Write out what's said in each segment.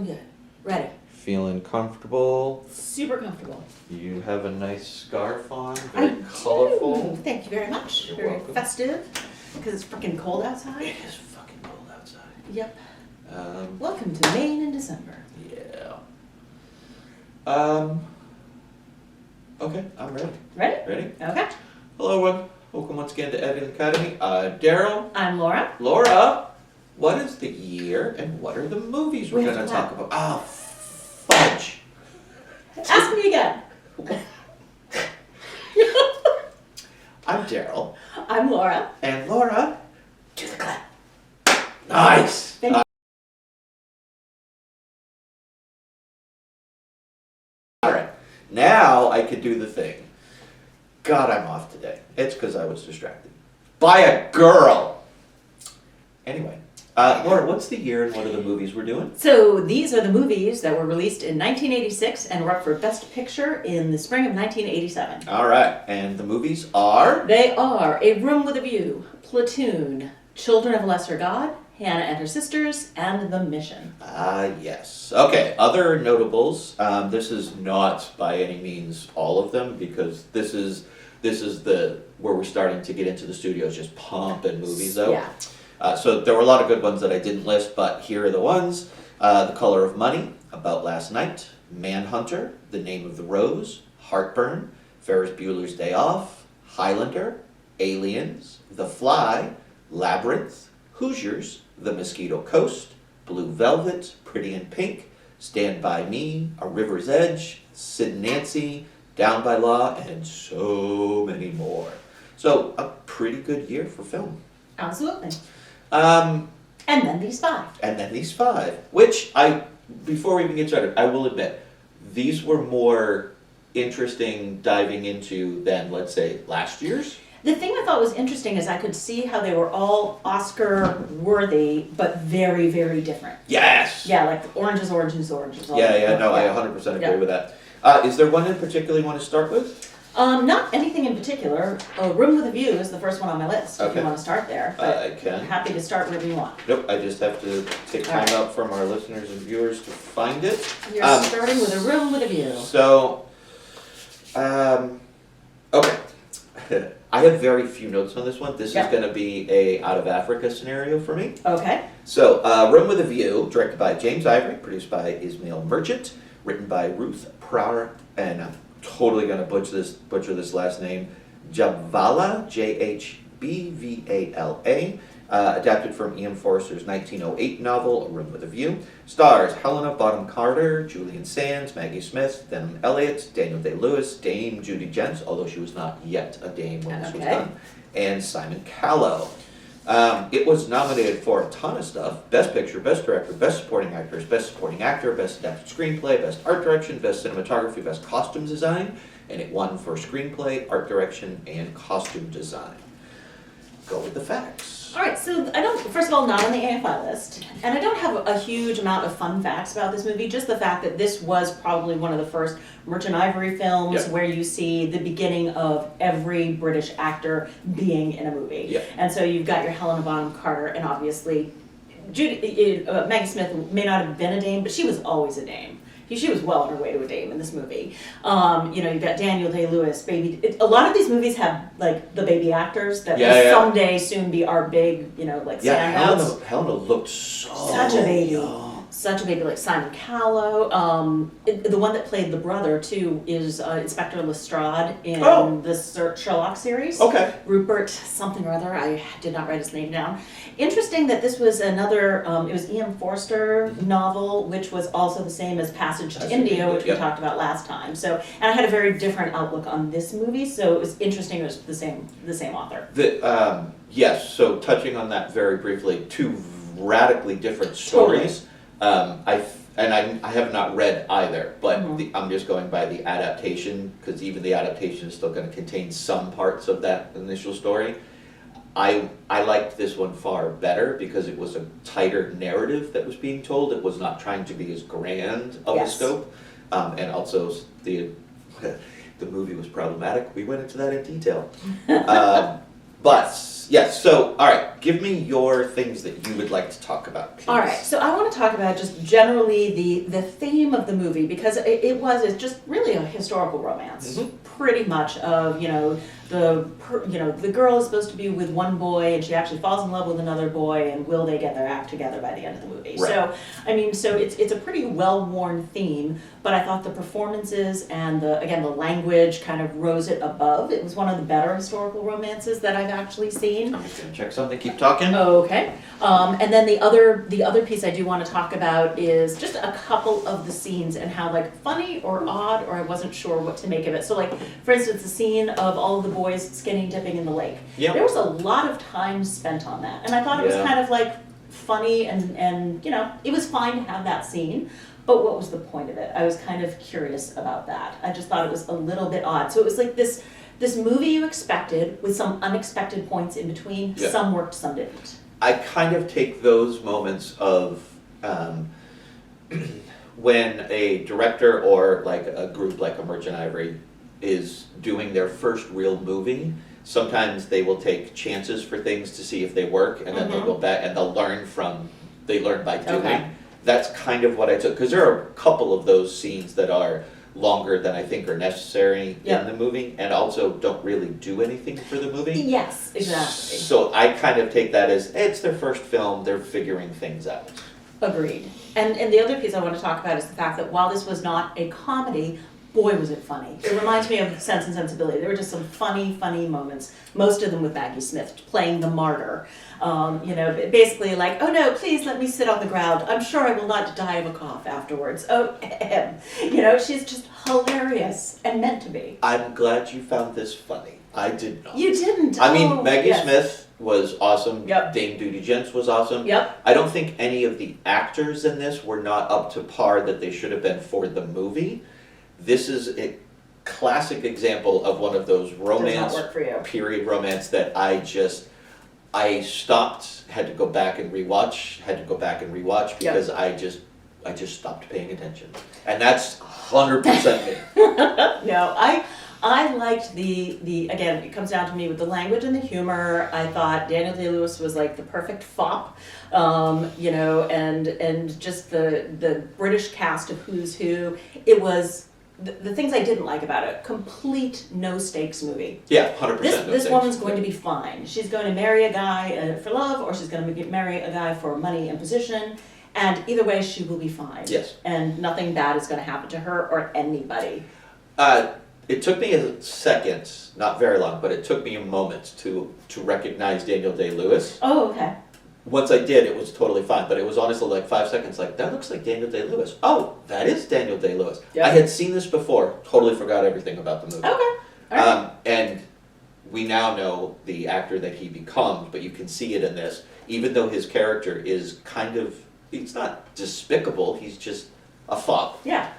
Good. Ready. Feeling comfortable? Super comfortable. You have a nice scarf on, I very colorful. do. Thank you very much. You're very welcome. festive, because it's freaking cold outside. It is fucking cold outside. Yep. Welcome to Maine in December. Yeah. Okay, I'm ready. Ready? Ready? Okay. Hello, everyone. Welcome once again to Editing Academy. Darryl. I'm Laura. Laura, what is the year and what are the movies we're We have going to to talk about? Ah, fudge. Ask me again. I'm Darryl. I'm Laura. And Laura. Do the clap. Nice. Thank you. All right. Now I could do the thing. God, I'm off today. It's because I was distracted by a girl. Anyway, Laura, what's the year and what are the movies we're doing? So these are the movies that were released in 1986 and were up for Best Picture in the spring of 1987. All right, and the movies are? They are A Room with a View, Platoon, Children of a Lesser God, Hannah and Her Sisters, and The Mission. Yes. Okay, other notables. This is not by any means all of them because this is the where we're starting to get into the studios just pumping movies out. Yeah. So there were a lot of good ones that I didn't list, but here are the ones. The Color of Money, About Last Night, Manhunter, The Name of the Rose, Heartburn, Ferris Bueller's Day Off, Highlander, Aliens, The Fly, Labyrinth, Hoosiers, The Mosquito Coast, Blue Velvet, Pretty in Pink, Stand By Me, A River's Edge, Sid and Nancy, Down by Law, and so many more. So a pretty good year for film. Absolutely. And And then these five. then these five, which before we even get started, I will admit, these were more interesting diving into than, let's say, last year's. The thing I thought was interesting is I could see how they were all Oscar worthy, but very, very different. Yes! Yeah, like oranges, oranges, oranges. all Yeah, that. no, I 100% agree Yeah. with that. Is there one in particular you want to start with? Not anything in particular. A Room with a View is the first one on my list, if Okay. you want to start there. But I can. I'm happy to start wherever you want. Nope, I just have to take time out from our listeners and viewers to find it. You're starting with A Room with a View. So, okay. I have very few notes on this one. This is Yep. going to be a out of Africa scenario for me. Okay. So, Room with a View, directed by James Ivory, produced by Ismail Merchant, written by Ruth Prower, and I'm totally going to butcher this last name, Jabvala, Jhbvala, adapted from Ian Forster's 1908 novel, A Room with a View. Stars Helena Bonham Carter, Julian Sands, Maggie Smith, Denham Elliott, Daniel Day-Lewis, Dame Judi Dench, although she was not yet a dame when this was Okay. done, and Simon Callow. It was nominated for a ton of stuff: Best Picture, Best Director, Best Supporting Actress, Best Supporting Actor, Best Adapted Screenplay, Best Art Direction, Best Cinematography, Best Costume Design, and it won for Screenplay, Art Direction, and Costume Design. Go with the facts. All right, so I don't, first of all, not on the AFI list, and I don't have a huge amount of fun facts about this movie, just the fact that this was probably one of the first Merchant Ivory films Yep. where you see the beginning of every British actor being in a movie. Yep. And so you've got your Helena Bonham Carter, and obviously Maggie Smith may not have been a dame, but she was always a dame. She was well on her way to a dame in this movie. You've got Daniel Day-Lewis, a lot of these movies have like the baby actors that will someday soon be our big, standouts. Helena looked so Such a baby. young. Such a baby, like Simon Callow. The one that played the brother too is Inspector Lestrade in the Sherlock series. Okay. Rupert something or other. I did not write his name down. Interesting that this was another. It was Ian Forster novel, which was also the same as Passage to India, which we talked about last time. So, and I had a very different outlook on this movie. So it was interesting. It was the same author. Yes. So touching on that very briefly, two radically different stories. Totally. I have not read either, but I'm just going by the adaptation because even the adaptation is still going to contain some parts of that initial story. I liked this one far better because it was a tighter narrative that was being told. It was not trying to be as grand of a scope, and also the movie was problematic. We went into that in detail. But, yes, so, all right, give me your things that you would like to talk about, please. All right, so I want to talk about just generally the theme of the movie, because it's just really a historical romance, pretty much of, the girl is supposed to be with one boy and she actually falls in love with another boy, and will they get their act together by the end of the movie? Right. So it's a pretty well-worn theme, but I thought the performances and the language kind of rose it above. It was one of the better historical romances that I've actually seen. I'm just gonna check something, keep talking. Okay. And then the other piece I do want to talk about is just a couple of the scenes and how funny or odd, or I wasn't sure what to make of it. So for instance, the scene of all of the boys skinny dipping in the lake. Yep. There was a lot of time spent on that, and I thought it was kind of funny and it was fine to have that scene. But what was the point of it? I was kind of curious about that. I just thought it was a little bit odd. So it was this movie you expected with some unexpected points in between. Yeah. Some worked, some didn't. I kind of take those moments of when a director or a group like Emergent Ivory is doing their first real movie. Sometimes they will take chances for things to see if they work, and then they'll go back and they'll learn by doing. Okay. That's kind of what I took, because there are a couple of those scenes that are longer than I think are necessary in the movie, and also don't really do anything for the movie. Yes, exactly. So I kind of take that as, it's their first film, they're figuring things out. Agreed. And the other piece I want to talk about is the fact that while this was not a comedy, boy was it funny. It reminds me of Sense and Sensibility. There were just some funny moments, most of them with Maggie Smith playing the martyr. Basically oh no, please let me sit on the ground. I'm sure I will not die of a cough afterwards. Oh, she's just hilarious and meant to be. I'm glad you found this funny. I did not. You didn't? I mean, Maggie Smith was awesome. Yep. Dame Judi Dench was awesome. Yep. I don't think any of the actors in this were not up to par that they should have been for the movie. This is a classic example of one of those romance, Does not work for you. period romance that I stopped, had to go back and rewatch because I just stopped paying attention. And that's 100% me. No, I liked the again, it comes down to me with the language and the humor. I thought Daniel Day-Lewis was the perfect fop, and just the British cast of Who's Who. It was the things I didn't like about it, complete no stakes movie. Yeah, 100% This woman's going to be fine. She's going to marry a guy for love, or she's going to marry a guy for money and position, and either way she will be fine. Yes. And nothing bad is going to happen to her or anybody. It took me a second, not very long, but it took me a moment to recognize Daniel Day-Lewis. Oh, okay. Once I did, it was totally fine, but it was honestly 5 seconds, that looks like Daniel Day-Lewis. Oh, that is Daniel Day-Lewis. Yeah. I had seen this before, totally forgot everything about the movie. Okay. All right. And we now know the actor that he becomes, but you can see it in this, even though his character is he's not despicable, he's just a fop. Yeah.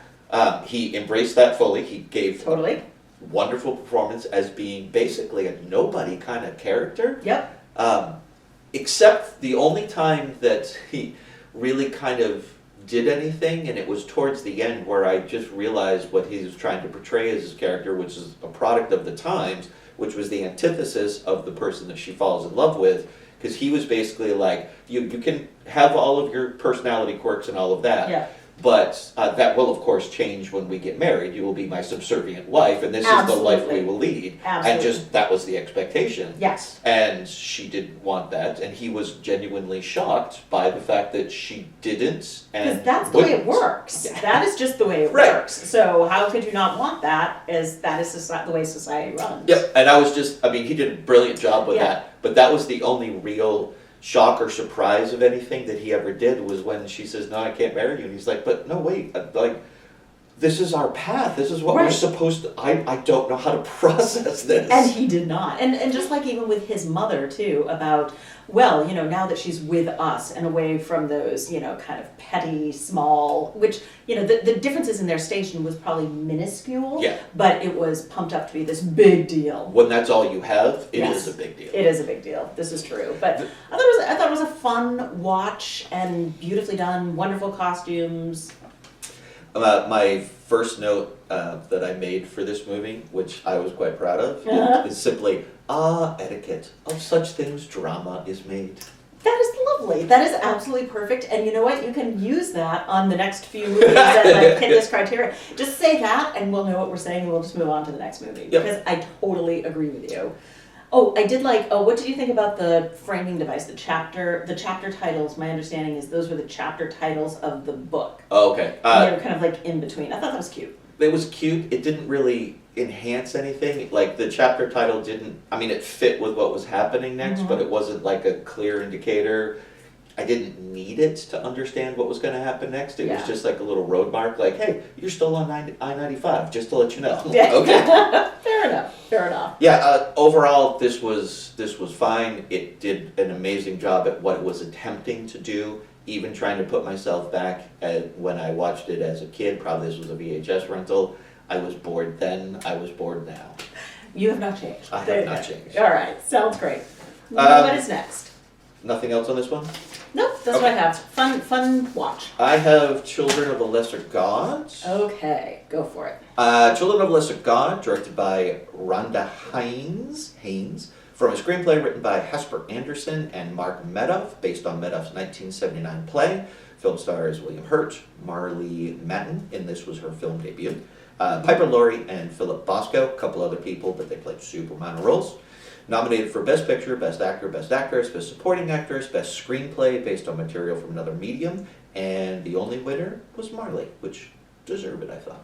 He embraced that fully. He gave Totally. wonderful performance as being basically a nobody kind of character. Yep. Except the only time that he really kind of did anything, and it was towards the end where I just realized what he was trying to portray as his character, which is a product of the times, which was the antithesis of the person that she falls in love with, because he was basically you can have all of your personality quirks and all of that. Yeah. But that will, of course, change when we get married. You will be my subservient wife, and this is the life we will lead. Absolutely. And that was the expectation. Yes. And she didn't want that, and he was genuinely shocked by the fact that she didn't. Because that's the way it works. Yeah. That is just the way it Right. works. So how could you not want that, as that is the way society runs? Yep, and I was he did a brilliant job with Yeah. that. But that was the only real shock or surprise of anything that he ever did, was when she says, no, I can't marry you. And he's like, but no, wait, this is our path. This is what we're Right. supposed to, I don't know how to process this. And he did not. And just even with his mother too, about, well, now that she's with us and away from those, kind of petty, small, which, the differences in their station was probably minuscule, Yeah. but it was pumped up to be this big deal. When that's all you have, it Yes. is a big deal. It is a big deal. This is true. But I thought it was a fun watch and beautifully done, wonderful costumes. My first note that I made for this movie, which I was quite proud of, is simply, etiquette. Of such things drama is made. That is lovely. That is absolutely perfect. And you know what? You can use that on the next few movies that like, hit this criteria. Just say that and we'll know what we're saying and we'll just move on to the next movie. Yep. Because I totally agree with you. Oh, I did like, what did you think about the framing device, the chapter titles? My understanding is those were the chapter titles of the book. Oh, okay. And they were kind of like in between. I thought that was cute. It was cute. It didn't really enhance anything. Like the chapter title didn't, I mean, it fit with what was happening next, but it wasn't like a clear indicator. I didn't need it to understand what was going to happen next. It was just like a little road mark, like, hey, you're still on I-95, just to let you know. Yeah. Okay. Fair enough. Yeah, overall, this was fine. It did an amazing job at what it was attempting to do. Even trying to put myself back at when I watched it as a kid, probably this was a VHS rental. I was bored then, I was bored now. You have not changed. I have not changed. All right, sounds great. What is next? Nothing else on this one? Nope, that's what I have. Fun watch. I have Children of a Lesser God. Okay, go for it. Children of a Lesser God, directed by Rhonda Haynes, from a screenplay written by Hesper Anderson and Mark Medoff, based on Medoff's 1979 play. Film stars William Hurt, Marlee Matlin, and this was her film debut. Piper Laurie and Philip Bosco, a couple other people, but they played super minor roles. Nominated for Best Picture, Best Actor, Best Actress, Best Supporting Actress, Best Screenplay based on material from another medium, and the only winner was Marlee, which deserved it, I thought.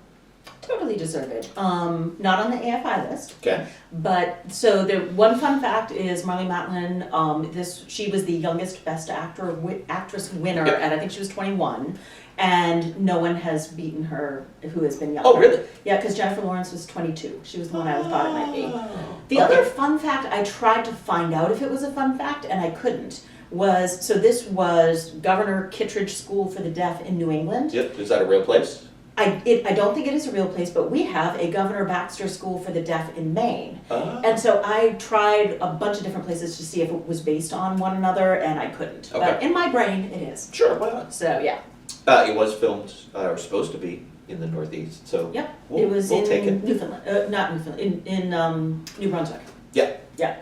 Totally deserved. Not on the AFI list. Okay. But so the one fun fact is Marlee Matlin. She was the youngest Best Actress winner, Yep. and I think she was 21. And no one has beaten her who has been younger. Oh, really? Yeah, because Jennifer Lawrence was 22. She was the one I thought it might be. The Okay. other fun fact, I tried to find out if it was a fun fact, and I couldn't. This was Governor Kittredge School for the Deaf in New England. Yep, is that a real place? I don't think it is a real place, but we have a Governor Baxter School for the Deaf in Maine. And so I tried a bunch of different places to see if it was based on one another, and I couldn't. Okay. But in my brain, it is. Sure, why not? So, yeah. It was filmed, or supposed to be, in the Northeast, so Yep. we'll It was take it. in Newfoundland. Not Newfoundland. In New Brunswick. Yeah. Yeah.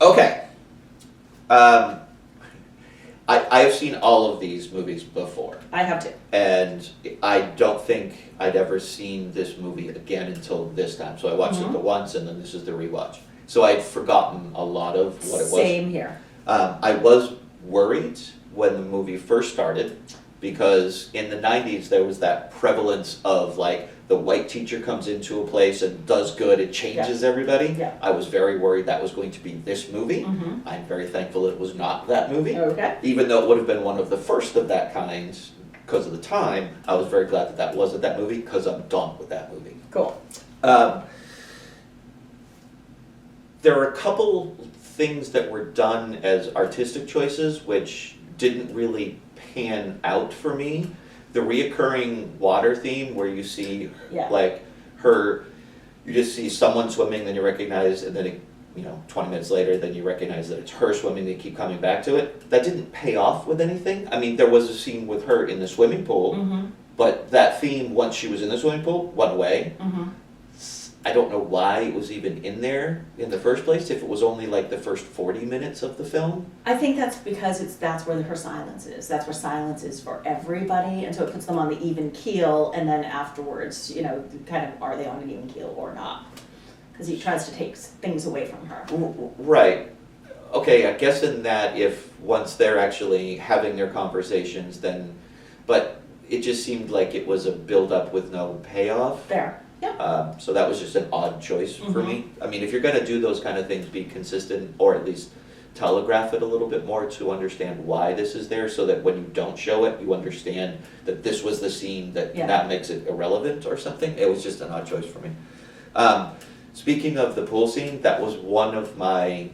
Okay. I have seen all of these movies before, I have to. and I don't think I'd ever seen this movie again until this time. So I watched it the once, and then this is the rewatch. So I'd forgotten a lot of what it was. Same here. I was worried when the movie first started, because in the 90s there was that prevalence of like the white teacher comes into a place and does good, it changes everybody. Yeah. I was very worried that was going to be this movie. I'm very thankful it was not that movie. Okay. Even though it would have been one of the first of that kind because of the time, I was very glad that that wasn't that movie, because I'm done with that movie. Cool. There are a couple things that were done as artistic choices which didn't really pan out for me. The reoccurring water theme where you see like her, you just see someone swimming, then you recognize, and then it, 20 minutes later, then you recognize that it's her swimming, they keep coming back to it. That didn't pay off with anything. I mean, there was a scene with her in the swimming pool, but that theme, once she was in the swimming pool, went away. I don't know why it was even in there in the first place, if it was only like the first 40 minutes of the film. I think that's because that's where her silence is. That's where silence is for everybody, and so it puts them on the even keel, and then afterwards, kind of, are they on an even keel or not? Because he tries to take things away from her. Right. Okay, I guess in that, if once they're actually having their conversations, then, but it just seemed like it was a build-up with no payoff. Fair. Yeah. So that was just an odd choice for me. I mean, if you're going to do those kind of things, be consistent, or at least telegraph it a little bit more to understand why this is there, so that when you don't show it, you understand that this was the scene that makes it irrelevant or something. It was just an odd choice for me. Speaking of the pool scene, that was one of my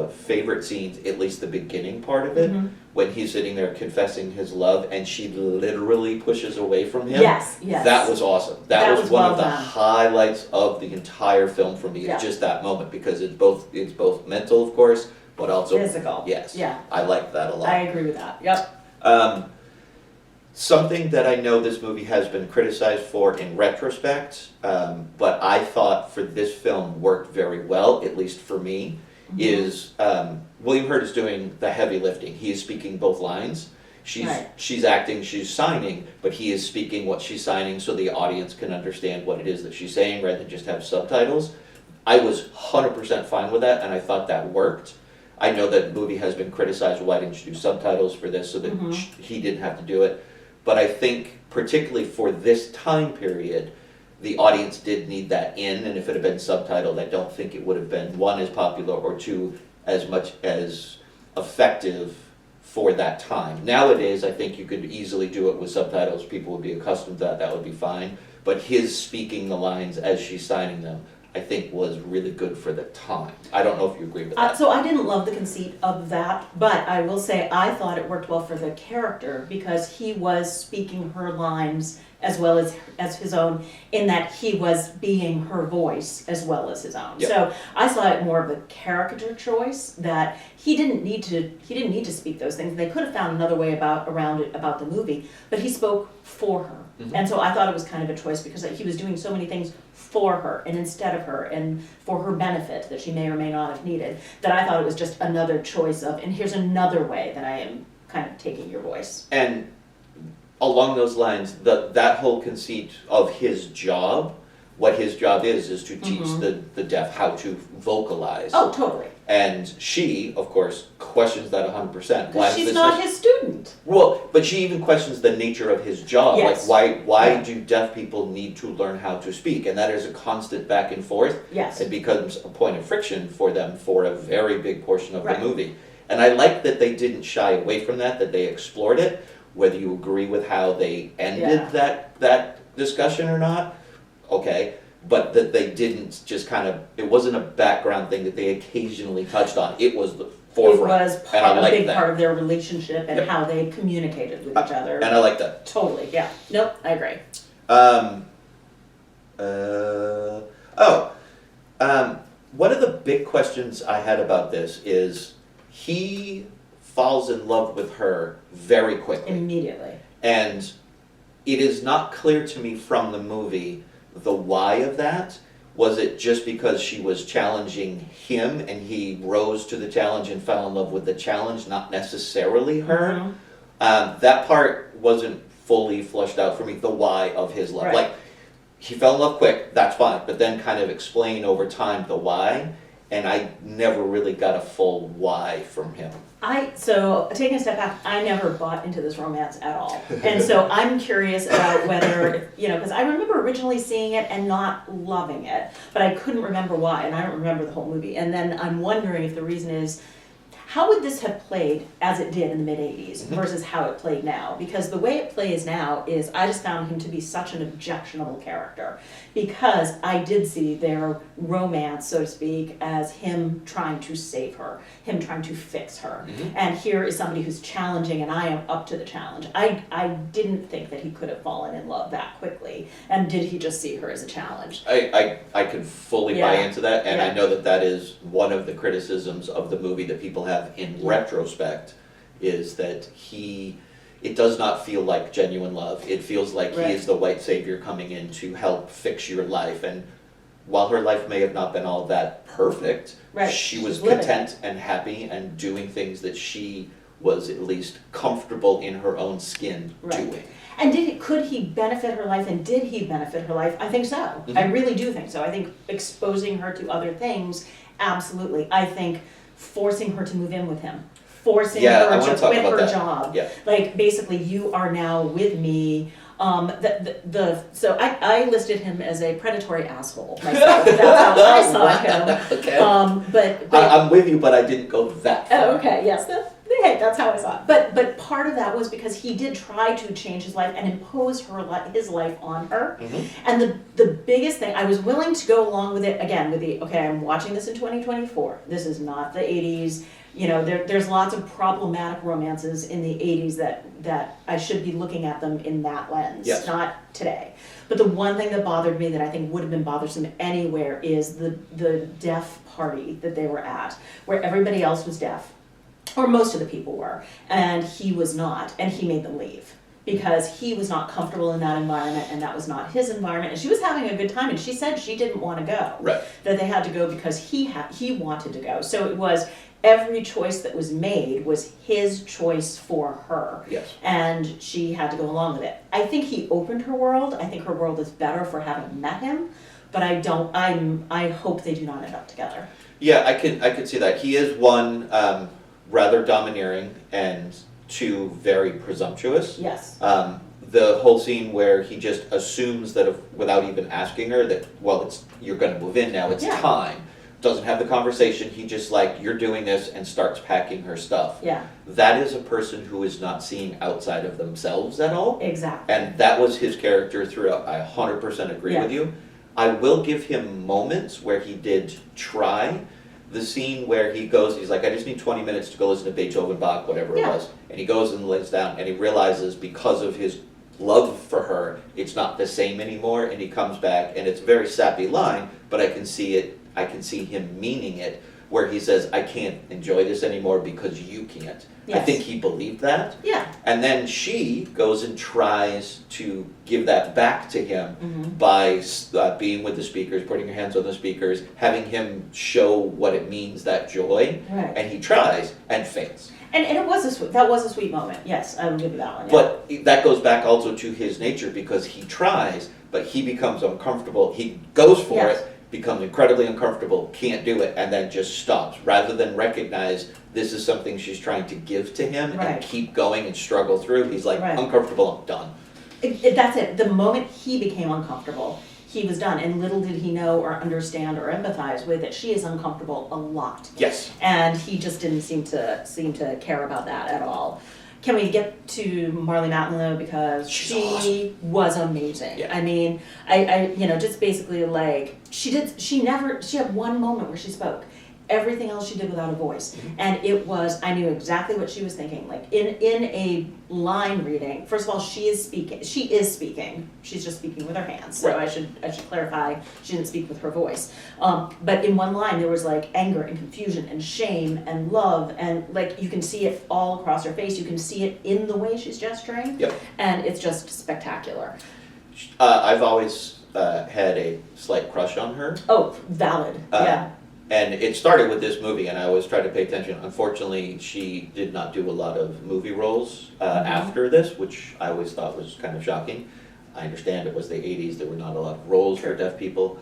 favorite scenes, at least the beginning part of it, when he's sitting there confessing his love and she literally pushes away from him. Yes. That was awesome. That was one well of the done. Highlights of the entire film for me. It's just that moment, because it's both mental, of course, but also physical. Yes. Yeah. I liked that a lot. I agree with that. Yep. Something that I know this movie has been criticized for in retrospect, but I thought for this film worked very well, at least for me, is William Hurt is doing the heavy lifting. He is speaking both lines. She's acting, she's signing, but he is speaking what she's signing so the audience can understand what it is that she's saying rather than just have subtitles. I was 100% fine with that, and I thought that worked. I know that the movie has been criticized, why didn't you do subtitles for this so that he didn't have to do it. But I think, particularly for this time period, the audience did need that in, and if it had been subtitled, I don't think it would have been, one, as popular, or two, as much as effective for that time. Nowadays, I think you could easily do it with subtitles. People would be accustomed to that. That would be fine. But his speaking the lines as she's signing them, I think was really good for the time. I don't know if you agree with that. So I didn't love the conceit of that, but I will say I thought it worked well for the character because he was speaking her lines as well as his own, in that he was being her voice as well as his own. Yep. So I saw it more of a caricature choice that he didn't need to speak those things. They could have found another way around it about the movie, but he spoke for her. And so I thought it was kind of a choice because he was doing so many things for her and instead of her and for her benefit that she may or may not have needed, that I thought it was just another choice of, and here's another way that I am kind of taking your voice. And along those lines, that whole conceit of his job, what his job is to teach the deaf how to vocalize. Oh, totally. And she, of course, questions that 100%. Because she's not his student. Well, but she even questions the nature of his job. Yes. Like, why do deaf people need to learn how to speak? And that is a constant back and forth. Yes. It becomes a point of friction for them for a very big portion of Right. the movie. And I like that they didn't shy away from that they explored it. Whether you agree with how they ended that discussion or not, okay. But that they didn't just kind of, it wasn't a background thing that they occasionally touched on. It was the forefront. It was and I a like big that. part of their relationship and how they communicated with each other. And I like that. Totally, yeah. Nope, I agree. One of the big questions I had about this is he falls in love with her very quickly. Immediately. And it is not clear to me from the movie the why of that. Was it just because she was challenging him and he rose to the challenge and fell in love with the challenge, not necessarily her? That part wasn't fully flushed out for me, the why of his love. Right. Like, he fell in love quick, that's fine, but then kind of explain over time the why, and I never really got a full why from him. So taking a step back, I never bought into this romance at all. And so I'm curious about whether, because I remember originally seeing it and not loving it, but I couldn't remember why, and I don't remember the whole movie. And then I'm wondering if the reason is, how would this have played as it did in the mid-'80s versus how it played now? Because the way it plays now is, I just found him to be such an objectionable character because I did see their romance, so to speak, as him trying to save her, him trying to fix her. And here is somebody who's challenging and I am up to the challenge. I didn't think that he could have fallen in love that quickly. And did he just see her as a challenge? I could fully buy into that, and I know that is one of the criticisms of the movie that people have in retrospect, is that it does not feel like genuine love. It feels like he is the white savior coming in to help fix your life. And while her life may have not been all that perfect, she was content and happy and doing things that she was at least comfortable in her own skin doing. And could he benefit her life, and did he benefit her life? I think so. I really do think so. I think exposing her to other things, absolutely. I think forcing her to move in with him, forcing her to quit her job. Like, basically, you are now with me. So I listed him as a predatory asshole myself. That's how I saw him. Okay. But I'm with you, but I didn't go that far. Oh, okay. Yes. That's how I saw it. But part of that was because he did try to change his life and impose his life on her. And the biggest thing, I was willing to go along with it, again, with I'm watching this in 2024. This is not the 80s. There's lots of problematic romances in the 80s that I should be looking at them in that lens, not today. But the one thing that bothered me that I think would have been bothersome anywhere is the deaf party that they were at, where everybody else was deaf. Or most of the people were, and he was not, and he made them leave. because he was not comfortable in that environment and that was not his environment, and she was having a good time, and she said she didn't want to go. Right. That they had to go because he wanted to go. So it was every choice that was made was his choice for her. Yes. And she had to go along with it. I think he opened her world. I think her world is better for having met him, but I hope they do not end up together. Yeah, I could see that. He is one, rather domineering, and two, very presumptuous. Yes. The whole scene where he just assumes that without even asking her that, well, you're going to move in now, it's time. Doesn't have the conversation, he just like, you're doing this, and starts packing her stuff. Yeah. That is a person who is not seeing outside of themselves at all. Exactly. And that was his character throughout. I 100% agree with you. I will give him moments where he did try. The scene where he goes, he's like, I just need 20 minutes to go listen to Beethoven, Bach, whatever it was. And he goes and lays down, and he realizes because of his love for her, it's not the same anymore, and he comes back, and it's a very sappy line, but I can see him meaning it, where he says, I can't enjoy this anymore because you can't. Yes. I think he believed that. Yeah. And then she goes and tries to give that back to him by being with the speakers, putting her hands on the speakers, having him show what it means, that joy. Right. And he tries and fails. And that was a sweet moment. Yes, I will give you that one. Yeah. But that goes back also to his nature, because he tries, but he becomes uncomfortable. He goes for it, becomes incredibly uncomfortable, can't do it, and then just stops, rather than recognize this is something she's trying to give to him and keep going and struggle through. He's like, uncomfortable, I'm done. That's it. The moment he became uncomfortable, he was done. And little did he know or understand or empathize with that she is uncomfortable a lot. Yes. And he just didn't seem to care about that at all. Can we get to Marlee Matlin though, because She's she awesome. was amazing. Yeah. I mean, I just basically like she had one moment where she spoke. Everything else she did without a voice. And I knew exactly what she was thinking. Like in a line reading, first of all, she is speaking. She's just speaking with her hands. So I should clarify, she didn't speak with her voice. But in one line there was like anger and confusion and shame and love, and like you can see it all across her face. You can see it in the way she's gesturing. Yep. And it's just spectacular. I've always had a slight crush on her. Oh, valid. Yeah. And it started with this movie, and I always tried to pay attention. Unfortunately, she did not do a lot of movie roles after this, which I always thought was kind of shocking. I understand it was the 80s, there were not a lot of roles for deaf people.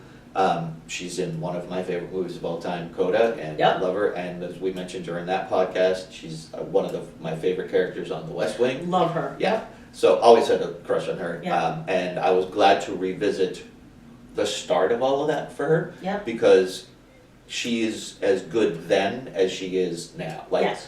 She's in one of my favorite movies of all time, Coda, and I love her. And as we mentioned during that podcast, she's one of my favorite characters on The West Wing. Love her. Yeah. So always had a crush on her. Yeah. And I was glad to revisit the start of all of that for her. Yeah. Because she is as good then as she is now. Like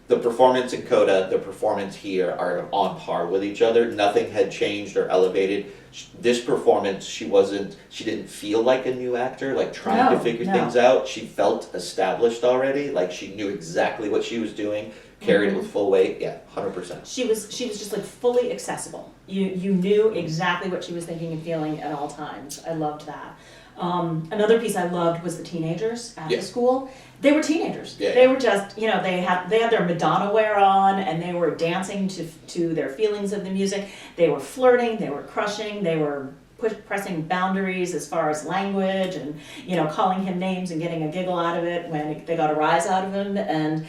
the performance in Coda, the performance here are on par with each other. Nothing had changed or elevated. This performance, she didn't feel like a new actor, like trying to figure things out. She felt established already, like she knew exactly what she was doing, carried it with full weight. Yeah, 100%. She was just like fully accessible. You knew exactly what she was thinking and feeling at all times. I loved that. Another piece I loved was the teenagers at the school. They were teenagers. They were just, they had their Madonna wear on, and they were dancing to their feelings of the music. They were flirting, they were crushing, they were pressing boundaries as far as language, and calling him names and getting a giggle out of it when they got a rise out of him. And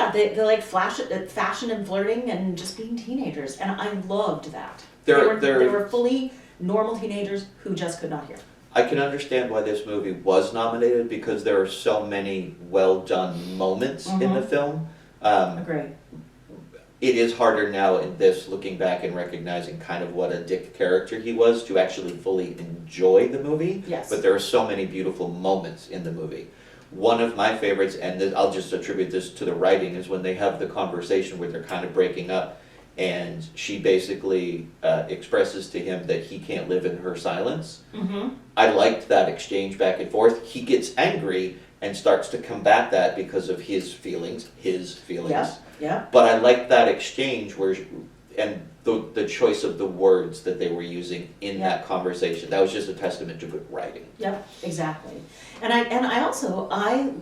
they like fashion and flirting and just being teenagers, and I loved that. They were fully normal teenagers who just could not hear. I can understand why this movie was nominated, because there are so many well done moments in the film. Agreed. It is harder now in this, looking back and recognizing kind of what a dick character he was, to actually fully enjoy the movie. Yes. But there are so many beautiful moments in the movie. One of my favorites, and I'll just attribute this to the writing, is when they have the conversation where they're kind of breaking up, and she basically expresses to him that he can't live in her silence. I liked that exchange back and forth. He gets angry and starts to combat that because of his feelings. Yeah. But I liked that exchange and the choice of the words that they were using in Yeah. that conversation. That was just a testament to good writing. Yep, exactly. And I also,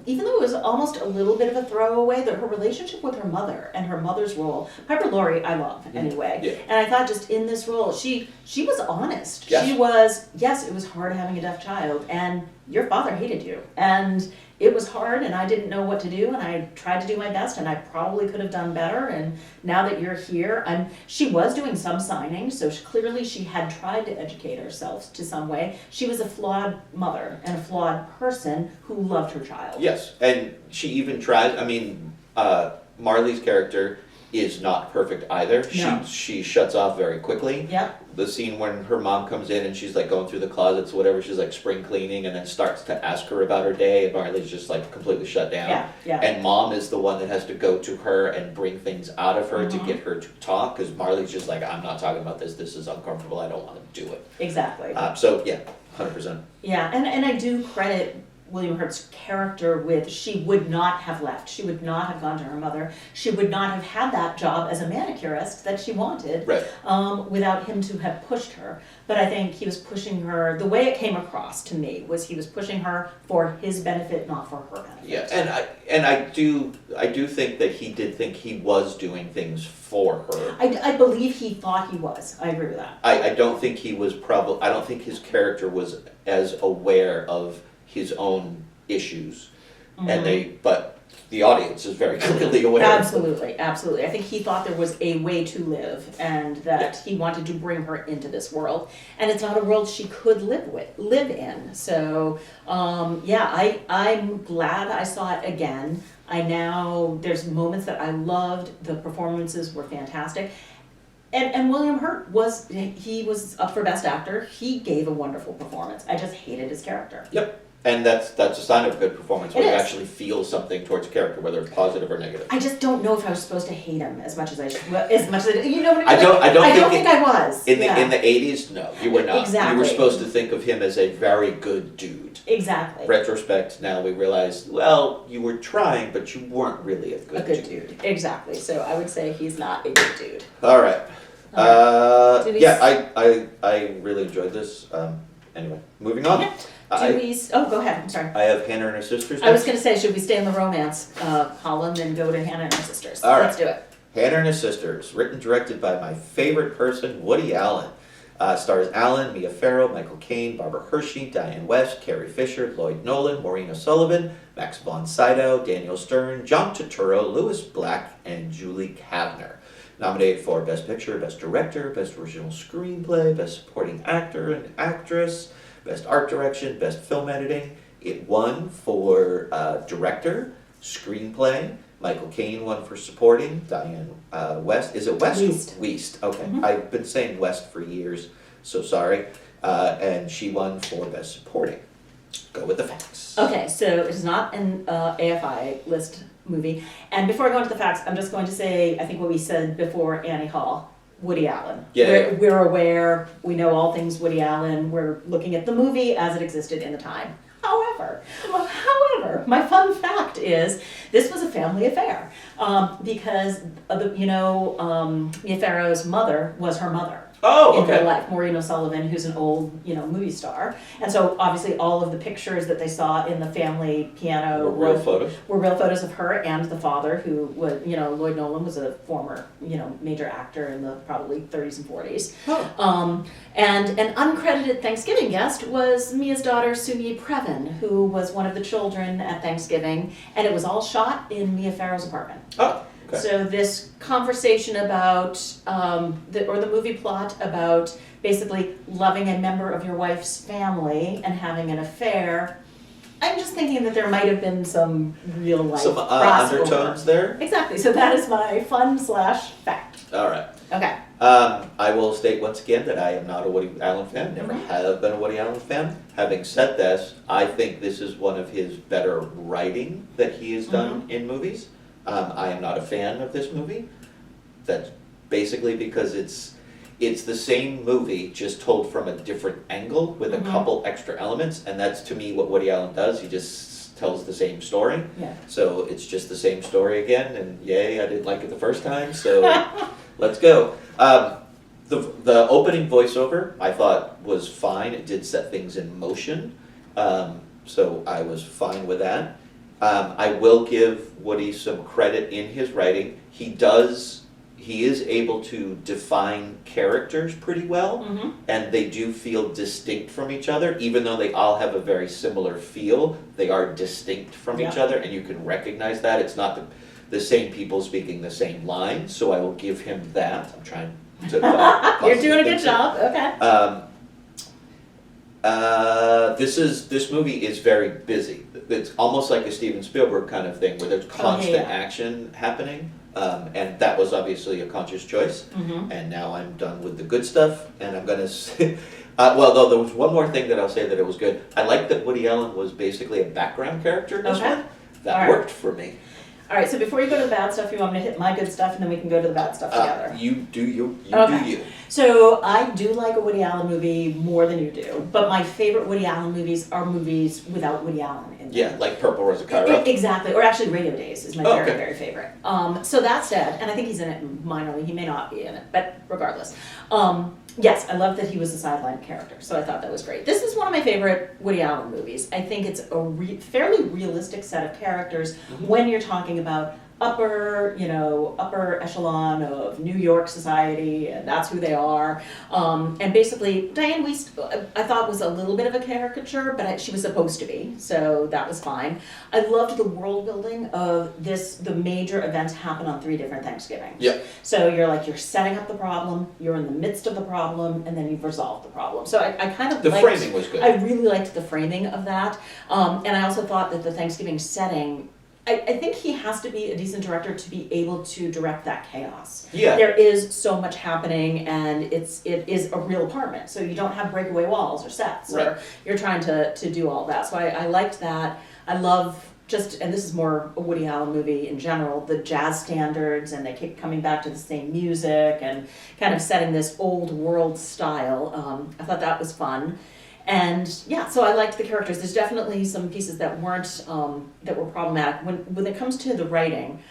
even though it was almost a little bit of a throwaway, that her relationship with her mother and her mother's role, Piper Laurie I love anyway. Yeah. And I thought just in this role, she was honest. Yes. She was, yes, it was hard having a deaf child, and your father hated you. And it was hard, and I didn't know what to do, and I tried to do my best, and I probably could have done better. And now that you're here, she was doing some signing, so clearly she had tried to educate herself to some way. She was a flawed mother and a flawed person who loved her child. Yes, and she even tried. I mean, Marley's character is not perfect either. No. She shuts off very quickly. Yep. The scene when her mom comes in and she's like going through the closets, whatever, she's like spring cleaning, and then starts to ask her about her day, and Marley's just like completely shut down. Yeah, yeah. And mom is the one that has to go to her and bring things out of her to get her to talk, because Marley's just like, I'm not talking about this. This is uncomfortable. I don't want to do it. Exactly. So yeah, 100%. Yeah, and I do credit William Hurt's character with, she would not have left. She would not have gone to her mother. She would not have had that job as a manicurist that she wanted, Right. without him to have pushed her. But I think he was pushing her, the way it came across to me was he was pushing her for his benefit, not for her benefit. Yeah, and I do think that he did think he was doing things for her. I believe he thought he was. I agree with that. I don't think he was I don't think his character was as aware of his own issues, but the audience is very clearly aware. Absolutely, absolutely. I think he thought there was a way to live, and that he wanted to bring her into this world, and it's not a world she could live in. So, I'm glad I saw it again. There's moments that I loved. The performances were fantastic. And William Hurt was up for Best Actor. He gave a wonderful performance. I just hated his character. Yep. And that's a sign of a good performance when It you is. actually feel something towards a character, whether it's positive or negative. I just don't know if I was supposed to hate him as much as I you know what I don't think I was. In the 80s, no, you were not. Exactly. You were supposed to think of him as a very good dude. Exactly. Retrospect, now we realize, well, you were trying, but you weren't really a good dude. Exactly. So I would say he's not a good dude. All right. Do we I really enjoyed this. Anyway, moving on. Go ahead. I'm sorry. I have Hannah and her sisters. I was going to say, should we stay in the romance column and go to Hannah and her sisters? All right. Let's do it. Hannah and her sisters, written directed by my favorite person, Woody Allen. Stars Allen, Mia Farrow, Michael Caine, Barbara Hershey, Diane West, Carrie Fisher, Lloyd Nolan, Maureen O'Sullivan, Max von Sydow, Daniel Stern, John Turturro, Louis Black, and Julie Kavner. Nominated for Best Picture, Best Director, Best Original Screenplay, Best Supporting Actor and Actress, Best Art Direction, Best Film Editing. It won for Director, Screenplay. Michael Caine won for Supporting. Diane West. Is it West? Weist. Okay. Mm-hmm. I've been saying West for years, so sorry. And she won for Best Supporting. Go with the facts. Okay, so it is not an AFI list movie. And before I go into the facts, I'm just going to say, I think what we said before Annie Hall, Woody Allen. Yeah. We're aware, we know all things Woody Allen, we're looking at the movie as it existed in the time. However, my fun fact is, this was a family affair, because Mia Farrow's mother was her mother. Oh, In okay. real life, Maureen O'Sullivan, who's an old, movie star, and so obviously all of the pictures that they saw in the family piano Were real photos? were real photos of her and the father, who was, Lloyd Nolan was a former, major actor in the probably 30s and 40s. Oh. And an uncredited Thanksgiving guest was Mia's daughter, Sumi Previn, who was one of the children at Thanksgiving, and it was all shot in Mia Farrow's apartment. Oh. Okay. So this conversation about, the movie plot about basically loving a member of your wife's family and having an affair, I'm just thinking that there might have been some real life Some crossover. undertones there? Exactly, so that is my fun/fact. All right. Okay. I will state once again that I am not a Woody Allen fan, never have been a Woody Allen fan. Having said this, I think this is one of his better writing that he has done in movies. I am not a fan of this movie. That's basically because it's the same movie, just told from a different angle with a couple extra elements, and that's to me what Woody Allen does. He just tells the same story. Yeah. So it's just the same story again, and yay, I didn't like it the first time, so let's go. The opening voiceover I thought was fine. It did set things in motion, so I was fine with that. I will give Woody some credit in his writing. He is able to define characters pretty well, and they do feel distinct from each other, even though they all have a very similar feel. They are distinct from each other, and you can recognize that. It's not the same people speaking the same lines, so I will give him that. I'm trying to. You're doing a good job. Okay. This movie is very busy. It's almost like a Steven Spielberg kind of thing, where there's constant action happening. And that was obviously a conscious choice. And now I'm done with the good stuff, and I'm gonna say, well, though there was one more thing that I'll say that it was good. I like that Woody Allen was basically a background character in this one. That worked for me. All right, so before you go to the bad stuff, you want me to hit my good stuff, and then we can go to the bad stuff together. You do you. Okay. Do you. So I do like a Woody Allen movie more than you do, but my favorite Woody Allen movies are movies without Woody Allen in them. Yeah, like Purple Rosacaro. Exactly, or actually Radio Days is my very favorite. So that said, and I think he's in it minorly, he may not be in it, but regardless. Yes, I love that he was a sideline character, so I thought that was great. This is one of my favorite Woody Allen movies. I think it's a fairly realistic set of characters when you're talking about upper echelon of New York society, and that's who they are. And basically, Diane Wiest, I thought was a little bit of a caricature, but she was supposed to be, so that was fine. I loved the world building of this. The major events happen on 3 different Thanksgivings. Yeah. So you're setting up the problem, you're in the midst of the problem, and then you've resolved the problem. So I kind of liked, framing was good. I really liked the framing of that, and I also thought that the Thanksgiving setting. I think he has to be a decent director to be able to direct that chaos. Yeah. There is so much happening, and it is a real apartment, so you don't have breakaway walls or sets, or you're trying to do all that. So I liked that. I love and this is more a Woody Allen movie in general, the jazz standards, and they keep coming back to the same music and kind of setting this old world style. I thought that was fun. And yeah, so I liked the characters. There's definitely some pieces that weren't that were problematic. When it comes to the writing,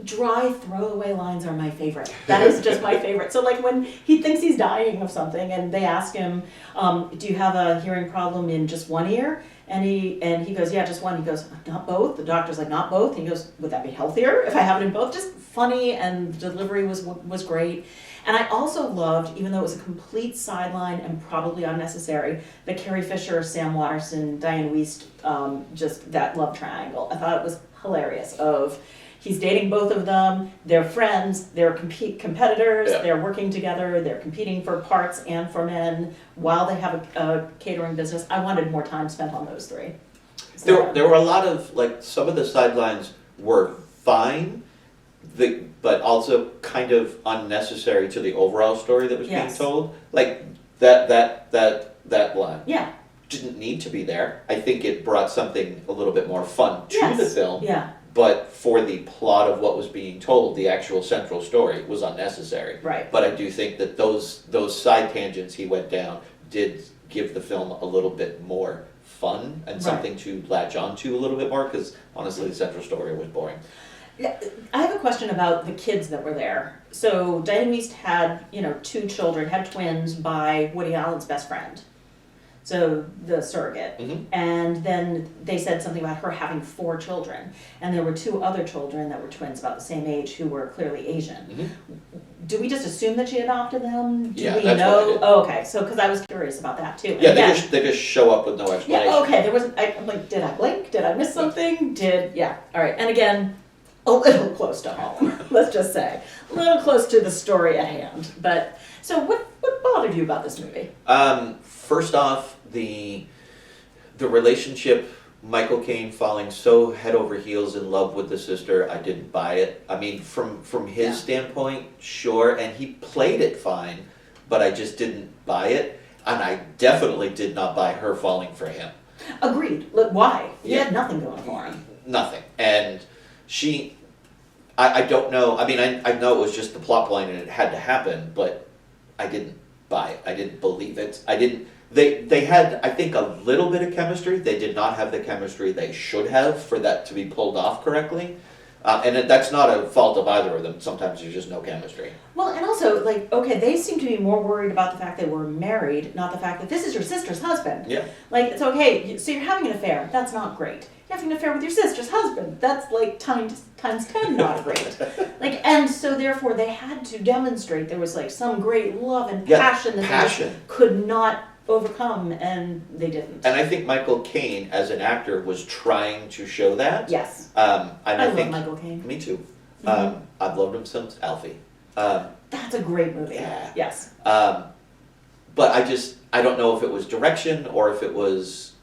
dry throwaway lines are my favorite. That is just my favorite. So like when he thinks he's dying of something, and they ask him, "Do you have a hearing problem in just one ear?" And he goes, "Yeah, just one." He goes, "Not both." The doctor's like, "Not both." And he goes, "Would that be healthier if I have it in both?" Just funny, and the delivery was great. And I also loved, even though it was a complete sideline and probably unnecessary, the Carrie Fisher, Sam Waterston, Diane Wiest, just that love triangle. I thought it was hilarious. He's dating both of them, they're friends, they're competitors, they're working together, they're competing for parts and for men while they have a catering business. I wanted more time spent on those 3. So, there were a lot of, like, some of the sidelines were fine, but also kind of unnecessary to the overall story that was being told. Like that line. Yeah. Didn't need to be there. I think it brought something a little bit more fun to the film. Yeah. But for the plot of what was being told, the actual central story was unnecessary. Right. But I do think that those side tangents he went down did give the film a little bit more fun and something to latch onto a little bit more, because honestly the central story was boring. Yeah, I have a question about the kids that were there. So Diane Wiest had, 2 children, had twins by Woody Allen's best friend. So the surrogate. And then they said something about her having 4 children. And there were 2 other children that were twins about the same age who were clearly Asian. Do we just assume that she adopted them? Do we that's know? what I did. Oh, okay. So, because I was curious about that too. Yeah, they just show up with no explanation. Yeah, okay. There wasn't, I'm like, did I blink? Did I miss something? All right. And again, a little close to home, let's just say. A little close to the story at hand. But, so what bothered you about this movie? First off, the relationship, Michael Caine falling so head over heels in love with the sister, I didn't buy it. I mean, from his standpoint, sure, and he played it fine, but I just didn't buy it, and I definitely did not buy her falling for him. Agreed. Look, why? He had nothing going for him. Nothing. And I don't know, I mean, I know it was just the plot point and it had to happen, but I didn't buy it. I didn't believe it. They had, I think, a little bit of chemistry. They did not have the chemistry they should have for that to be pulled off correctly. And that's not a fault of either of them. Sometimes there's just no chemistry. Well, and also, like, okay, they seem to be more worried about the fact they were married, not the fact that this is your sister's husband. Yeah. Like, it's okay, so you're having an affair, that's not great. You're having an affair with your sister's husband, that's like times 10 not great. Like, and so therefore they had to demonstrate there was like some great love and passion that they just could not overcome, and they didn't. And I think Michael Caine, as an actor, was trying to show that. Yes. I love Michael Caine. Me too. Mm-hmm. I've loved him since Alfie. That's a great movie. Yeah. Yes. But I don't know if it was direction or if it was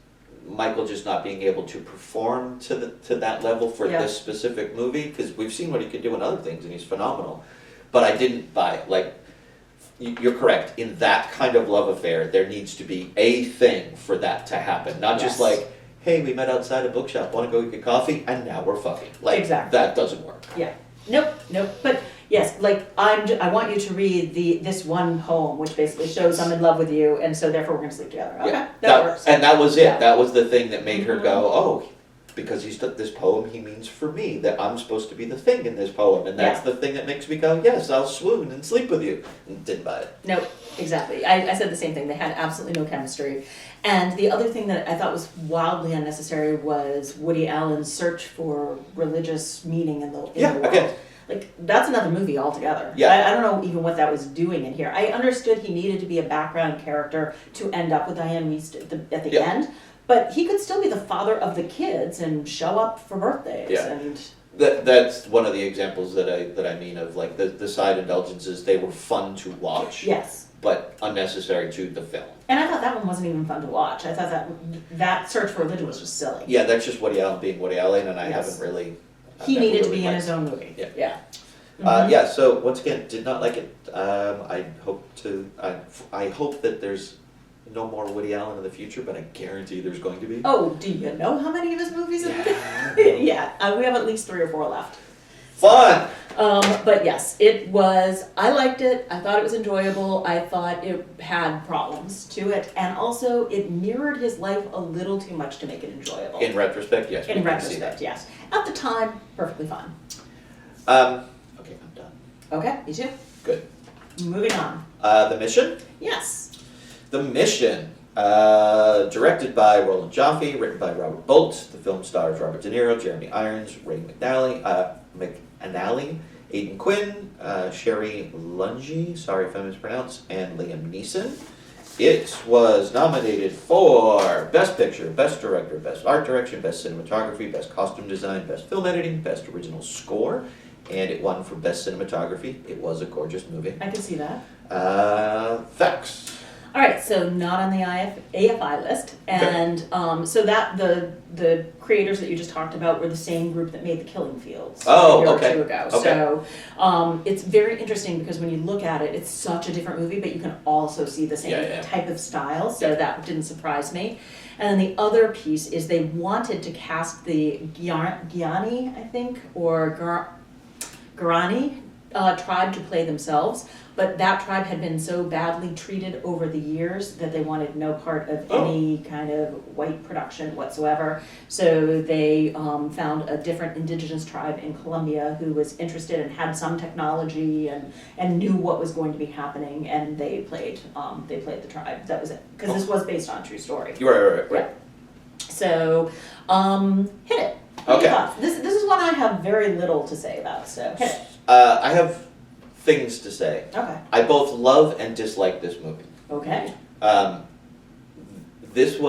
Michael just not being able to perform to that level for this specific movie, because we've seen what he could do in other things and he's phenomenal. But I didn't buy it. Like, you're correct. In that kind of love affair, there needs to be a thing for that to happen. Not just like, hey, we met outside a bookshop, want to go get coffee, and now we're fucking. Like, exactly. That doesn't work. Yeah. Nope. But yes, like, I want you to read this one poem, which basically shows I'm in love with you, and so therefore we're going to sleep together. Okay, yeah. that works. And that was it. Yeah. That was the thing that made her go, oh, because he's done this poem, he means for me, that I'm supposed to be the thing in this poem, and that's the thing that makes me go, yes, I'll swoon and sleep with you. And didn't buy it. Nope, exactly. I said the same thing. They had absolutely no chemistry. And the other thing that I thought was wildly unnecessary was Woody Allen's search for religious meaning in the world. Again. Like, that's another movie altogether. Yeah. I don't know even what that was doing in here. I understood he needed to be a background character to end up with Diane Wiest at the end, but he could still be the father of the kids and show up for birthdays. Yeah. And that's one of the examples that I mean of, like, the side indulgences. They were fun to watch. Yes. But unnecessary to the film. And I thought that one wasn't even fun to watch. I thought that search for religion was just silly. Yeah, that's just Woody Allen being Woody Allen, and I haven't really. He needed to be in his own movie. Yeah. Yeah. Yeah. So once again, did not like it. I hope that there's no more Woody Allen in the future, but I guarantee there's going to be. Oh, do you know how many of his movies? Yeah. We have at least 3 or 4 left. Fun. But yes, it was. I liked it. I thought it was enjoyable. I thought it had problems to it, and also it mirrored his life a little too much to make it enjoyable. In retrospect, yes. In retrospect, yes. At the time, perfectly fine. Okay, I'm done. Okay, me too. Good. Moving on. The Mission. Yes. The Mission, directed by Roland Joffe, written by Robert Bolt. The film stars Robert De Niro, Jeremy Irons, Ray McAnally, Aidan Quinn, Sherry Lungi, sorry if I mispronounced, and Liam Neeson. It was nominated for Best Picture, Best Director, Best Art Direction, Best Cinematography, Best Costume Design, Best Film Editing, Best Original Score, and it won for Best Cinematography. It was a gorgeous movie. I can see that. Facts. All right, so not on the AFI list, and so that the creators that you just talked about were the same group that made The Killing Fields a year or 2 ago. Okay. So it's very interesting because when you look at it, it's such a different movie, but you can also see the same type of style. So that didn't surprise me. And then the other piece is they wanted to cast the Guiani, I think, or Guarani tribe to play themselves. But that tribe had been so badly treated over the years that they wanted no part of any kind of white production whatsoever. So they found a different indigenous tribe in Colombia who was interested and had some technology and knew what was going to be happening, and they played the tribe. That was it, because this was based on a true story. Right. Yeah. So hit it. Okay. This is one I have very little to say about. So hit it. I have things to say. Okay. I both love and dislike this movie. Okay. This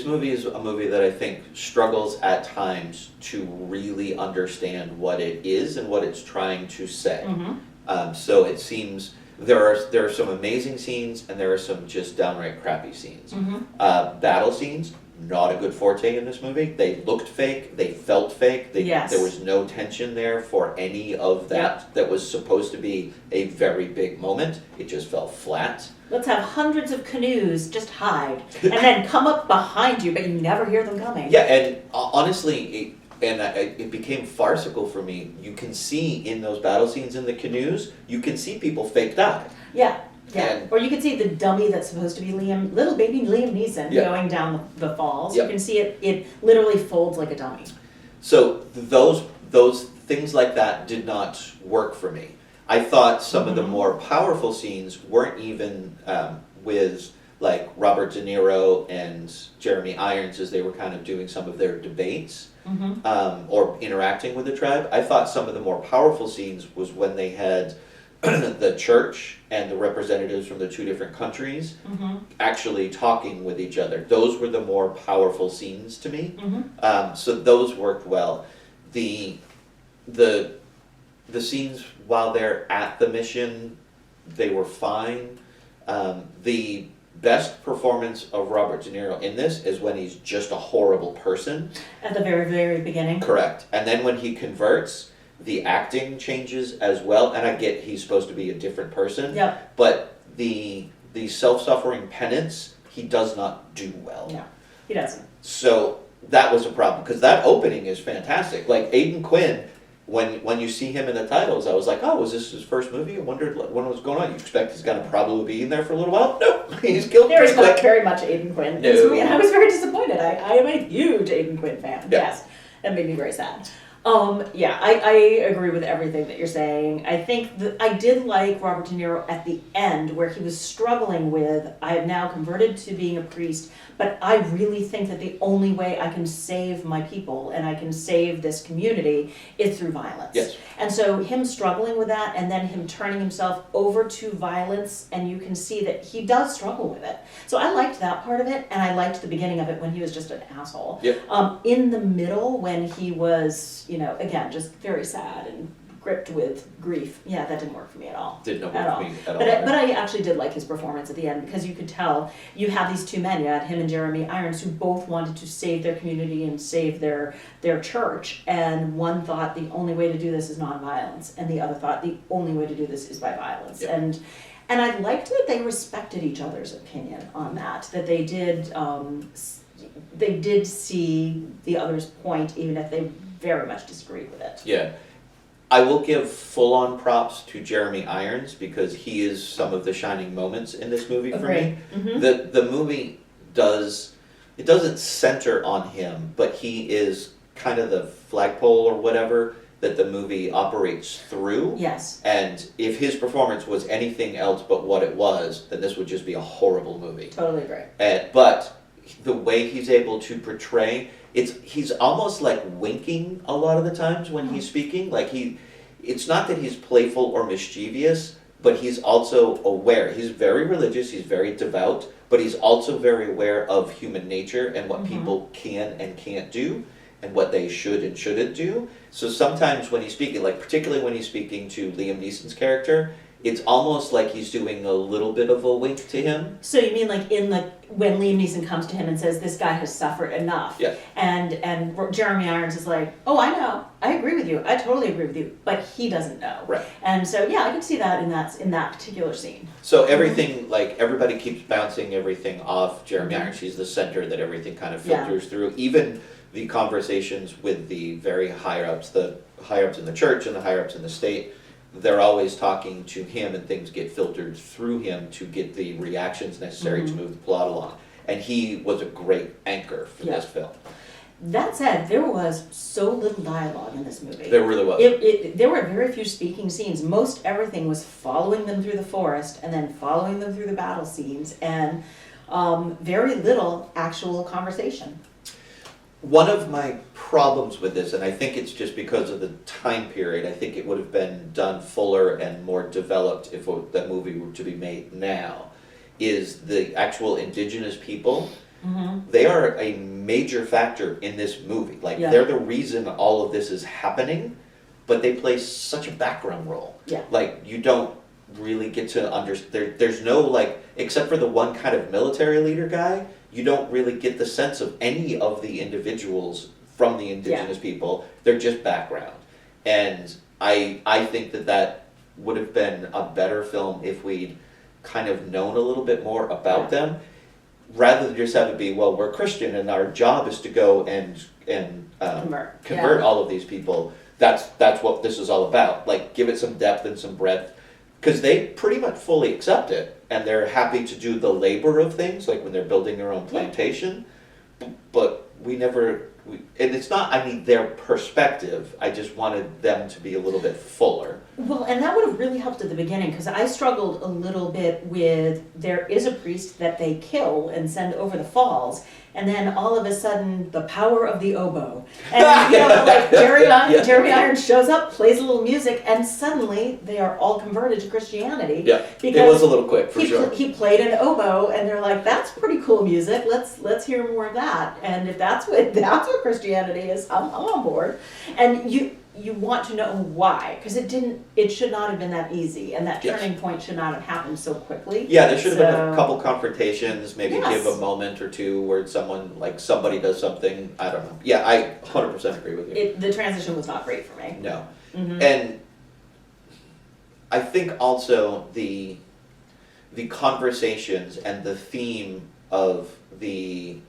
movie is a movie that I think struggles at times to really understand what it is and what it's trying to say. Mm-hmm. So it seems there are some amazing scenes and there are some just downright crappy scenes. Mm-hmm. Battle scenes, not a good forte in this movie. They looked fake. They felt fake. There was no tension there for any of that that was supposed to be a very big moment. It just fell flat. Let's have hundreds of canoes just hide and then come up behind you, but you never hear them coming. Yeah, and honestly, it became farcical for me. You can see in those battle scenes in the canoes, you can see people fake die. Yeah. Or you can see the dummy that's supposed to be little baby Liam Neeson going down the falls. You can see it literally folds like a dummy. So those those things like that did not work for me. I thought some of the Mm-hmm. more powerful scenes weren't even with like Robert De Niro and Jeremy Irons as they were kind of doing some of their debates or interacting with the tribe. I thought some of the more powerful scenes was when they had the church and the representatives from the two different countries actually talking with each other. Those were the more powerful scenes to me. So those worked well. The scenes while they're at the mission, they were fine. The best performance of Robert De Niro in this is when he's just a horrible person. At the very, very beginning. Correct. And then when he converts, the acting changes as well. And I get he's supposed to be a different person. Yep. But the self-suffering penance, he does not do well. No, he doesn't. So that was a problem, because that opening is fantastic. Like Aidan Quinn, when you see him in the titles, I was like, oh, was this his first movie? I wondered what was going on. You expect he's going to probably be in there for a little while? Nope, he's killed There is pretty not quick. very much Aidan Quinn in this movie, and I was very disappointed. I am a huge Aidan Quinn fan. Yeah. Yes, that made me very sad. Yeah, I agree with everything that you're saying. I think that I did like Robert De Niro at the end, where he was struggling with, I have now converted to being a priest, but I really think that the only way I can save my people and I can save this community is through violence. Yes. And so him struggling with that, and then him turning himself over to violence, and you can see that he does struggle with it. So I liked that part of it, and I liked the beginning of it when he was just an asshole. Yep. In the middle, when he was, again, just very sad and gripped with grief, yeah, that didn't work for me at all. Did not At work all. for me at all. But I actually did like his performance at the end, because you could tell you had these two men, you had him and Jeremy Irons, who both wanted to save their community and save their church, and one thought the only way to do this is nonviolence, and the other thought the only way to do this is by violence. Yeah. And I liked that they respected each other's opinion on that they did see the other's point, even if they very much disagreed with it. Yeah. I will give full-on props to Jeremy Irons, because he is some of the shining moments in this movie for me. Mhm. The movie doesn't center on him, but he is kind of the flagpole or whatever that the movie operates through. Yes. And if his performance was anything else but what it was, then this would just be a horrible movie. Totally agree. But the way he's able to portray, he's almost like winking a lot of the times when he's speaking. Like it's not that he's playful or mischievous, but he's also aware. He's very religious, he's very devout, but he's also very aware of human nature and what people can and can't do, and what they should and shouldn't do. So sometimes when he's speaking, like particularly when he's speaking to Liam Neeson's character, it's almost like he's doing a little bit of a wink to him. So you mean like when Liam Neeson comes to him and says, this guy has suffered enough. Yeah. And Jeremy Irons is like, oh, I know. I agree with you. I totally agree with you. But he doesn't know. Right. And so, yeah, I can see that in that particular scene. So everything, like everybody keeps bouncing everything off Jeremy Irons. She's the center that everything kind of filters through. Even the conversations with the very higher ups, the higher ups in the church and the higher ups in the state, they're always talking to him, and things get filtered through him to get the reactions necessary to move the plot along. And he was a great anchor for this film. That said, there was so little dialogue in this movie. There really was. There were very few speaking scenes. Most everything was following them through the forest and then following them through the battle scenes, and very little actual conversation. One of my problems with this, and I think it's just because of the time period, I think it would have been done fuller and more developed if the movie were to be made now, is the actual indigenous people. They are a major factor in this movie. Like, they're the reason all of this is happening, but they play such a background role. Yeah. Like, you don't really get to understand, there's no, like, except for the one kind of military leader guy, you don't really get the sense of any of the individuals from the indigenous people. They're just background. And I think that would have been a better film if we'd kind of known a little bit more about them, rather than just have it be, well, we're Christian and our job is to go and convert all of these people. That's what this is all about. Like, give it some depth and some breadth, because they pretty much fully accept it, and they're happy to do the labor of things, like when they're building their own plantation. But we never and it's not I need their perspective, I just wanted them to be a little bit fuller. Well, and that would have really helped at the beginning, because I struggled a little bit with, there is a priest that they kill and send over the falls, and then all of a sudden, the power of the oboe. And, like, Jeremy Irons shows up, plays a little music, and suddenly they are all converted to Christianity. Yeah, it was a little quick, for sure. He played an oboe, and they're like, that's pretty cool music, let's hear more of that. And if that's what Christianity is, I'm on board. And you want to know why, because it should not have been that easy, and that turning point should not have happened so quickly. Yeah, there should have been a couple confrontations, maybe Yes. give a moment or two where somebody does something, I don't know. Yeah, I 100% agree with you. The transition was not great for me. No. Mm-hmm. And I think also the conversations and the theme of the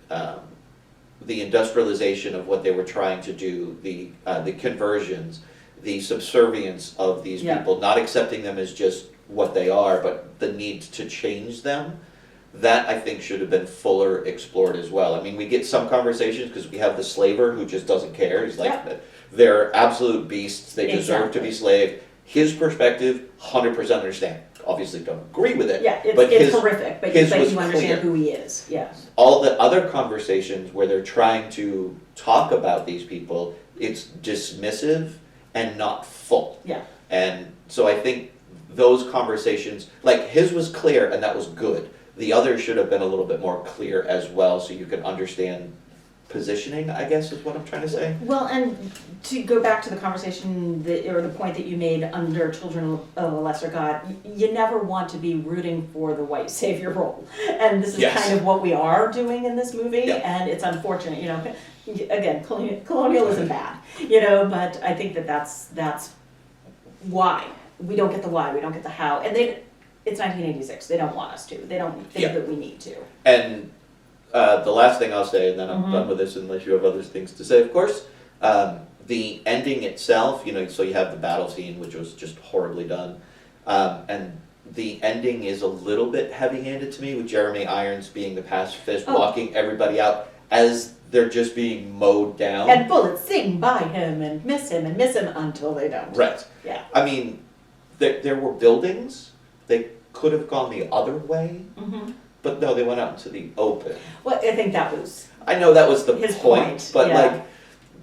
industrialization of what they were trying to do, the conversions, the subservience of these people, not accepting them as just what they are, but the need to change them, that I think should have been fuller explored as well. I mean, we get some conversations because we have the slaver who just doesn't care. He's like, they're absolute beasts, they deserve to be slaved. His perspective, 100% understand. Obviously don't agree with it. Yeah, but it's horrific, but you understand clear. who he is. Yes. All the other conversations where they're trying to talk about these people, it's dismissive and not full. Yeah. And so I think those conversations, like his was clear and that was good. The others should have been a little bit more clear as well, so you can understand positioning, I guess is what I'm trying to say. Well, and to go back to the conversation or the point that you made under Children of a Lesser God, you never want to be rooting for the white savior role. And this is kind of what we are doing in this movie, and it's unfortunate, again, colonialism bad, but I think that's why. We don't get the why, we don't get the how. And it's 1986, they don't want us to. They don't think that we need to. And the last thing I'll say, and then I'm done with this unless you have other things to say, of course, the ending itself, so you have the battle scene, which was just horribly done, and the ending is a little bit heavy-handed to me, with Jeremy Irons being the pacifist, walking everybody out as they're just being mowed down. And bullets sing by him and miss him until they don't. Right. Yeah. I mean, there were buildings, they could have gone the other way, but no, they went out into the open. Well, I think that was... I know that was the his point, but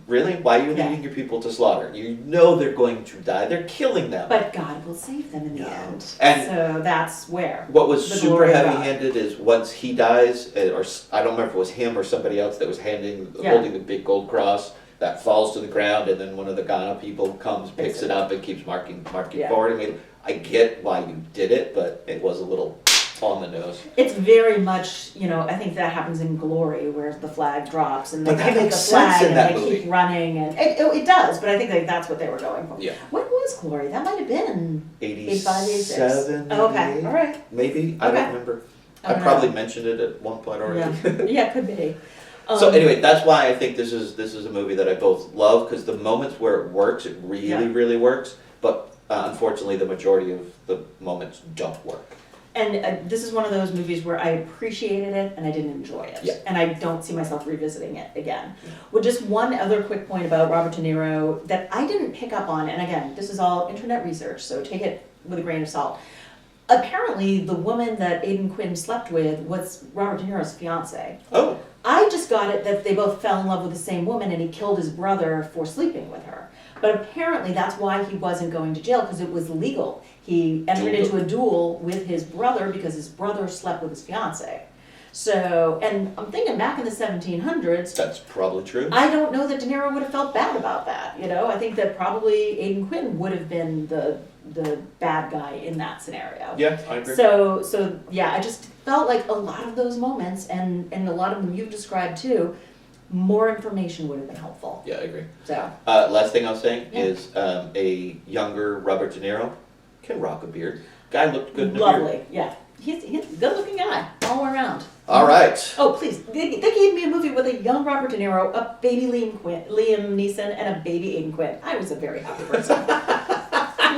really? Why are you leading your people to slaughter? You know they're going to die. They're killing them. But God will save them in the end. And so that's where. What was super heavy-handed is once he dies, or I don't remember if it was him or somebody else that was holding the big gold cross that falls to the ground, and then one of the Ghana people comes, picks it up, and keeps marking forward. I mean, I get why you did it, but it was a little on the nose. It's very much, I think that happens in Glory, where the flag drops and they but that pick makes the flag sense in that and they movie. keep running, and it does. But I think that's what they were going for. Yeah. When was Glory? That might have been 85, 86. Oh, okay, all right. Maybe I don't remember. I probably mentioned it at one point already. Yeah, could be. So anyway, that's why I think this is a movie that I both love, because the moments where it works, it really works. But unfortunately, the majority of the moments don't work. And this is one of those movies where I appreciated it and I didn't enjoy it. Yeah. And I don't see myself revisiting it again. Well, just one other quick point about Robert De Niro that I didn't pick up on, and again, this is all internet research, so take it with a grain of salt. Apparently, the woman that Aidan Quinn slept with was Robert De Niro's fiance. Oh. I just got it that they both fell in love with the same woman and he killed his brother for sleeping with her. But apparently that's why he wasn't going to jail, because it was legal. He entered into a duel with his brother because his brother slept with his fiance. So, and I'm thinking back in the 1700s. That's probably true. I don't know that De Niro would have felt bad about that. I think that probably Aidan Quinn would have been the bad guy in that scenario. Yeah, I agree. So yeah, I just felt like a lot of those moments, and a lot of them you've described too, more information would have been helpful. Yeah, I agree. So. Last thing I was saying is a younger Robert De Niro can rock a beard. Guy looked good in a beard. Lovely, yeah. He's a good-looking guy all around. All right. Oh, please. They gave me a movie with a young Robert De Niro, a baby Liam Neeson, and a baby Aidan Quinn. I was a very happy person.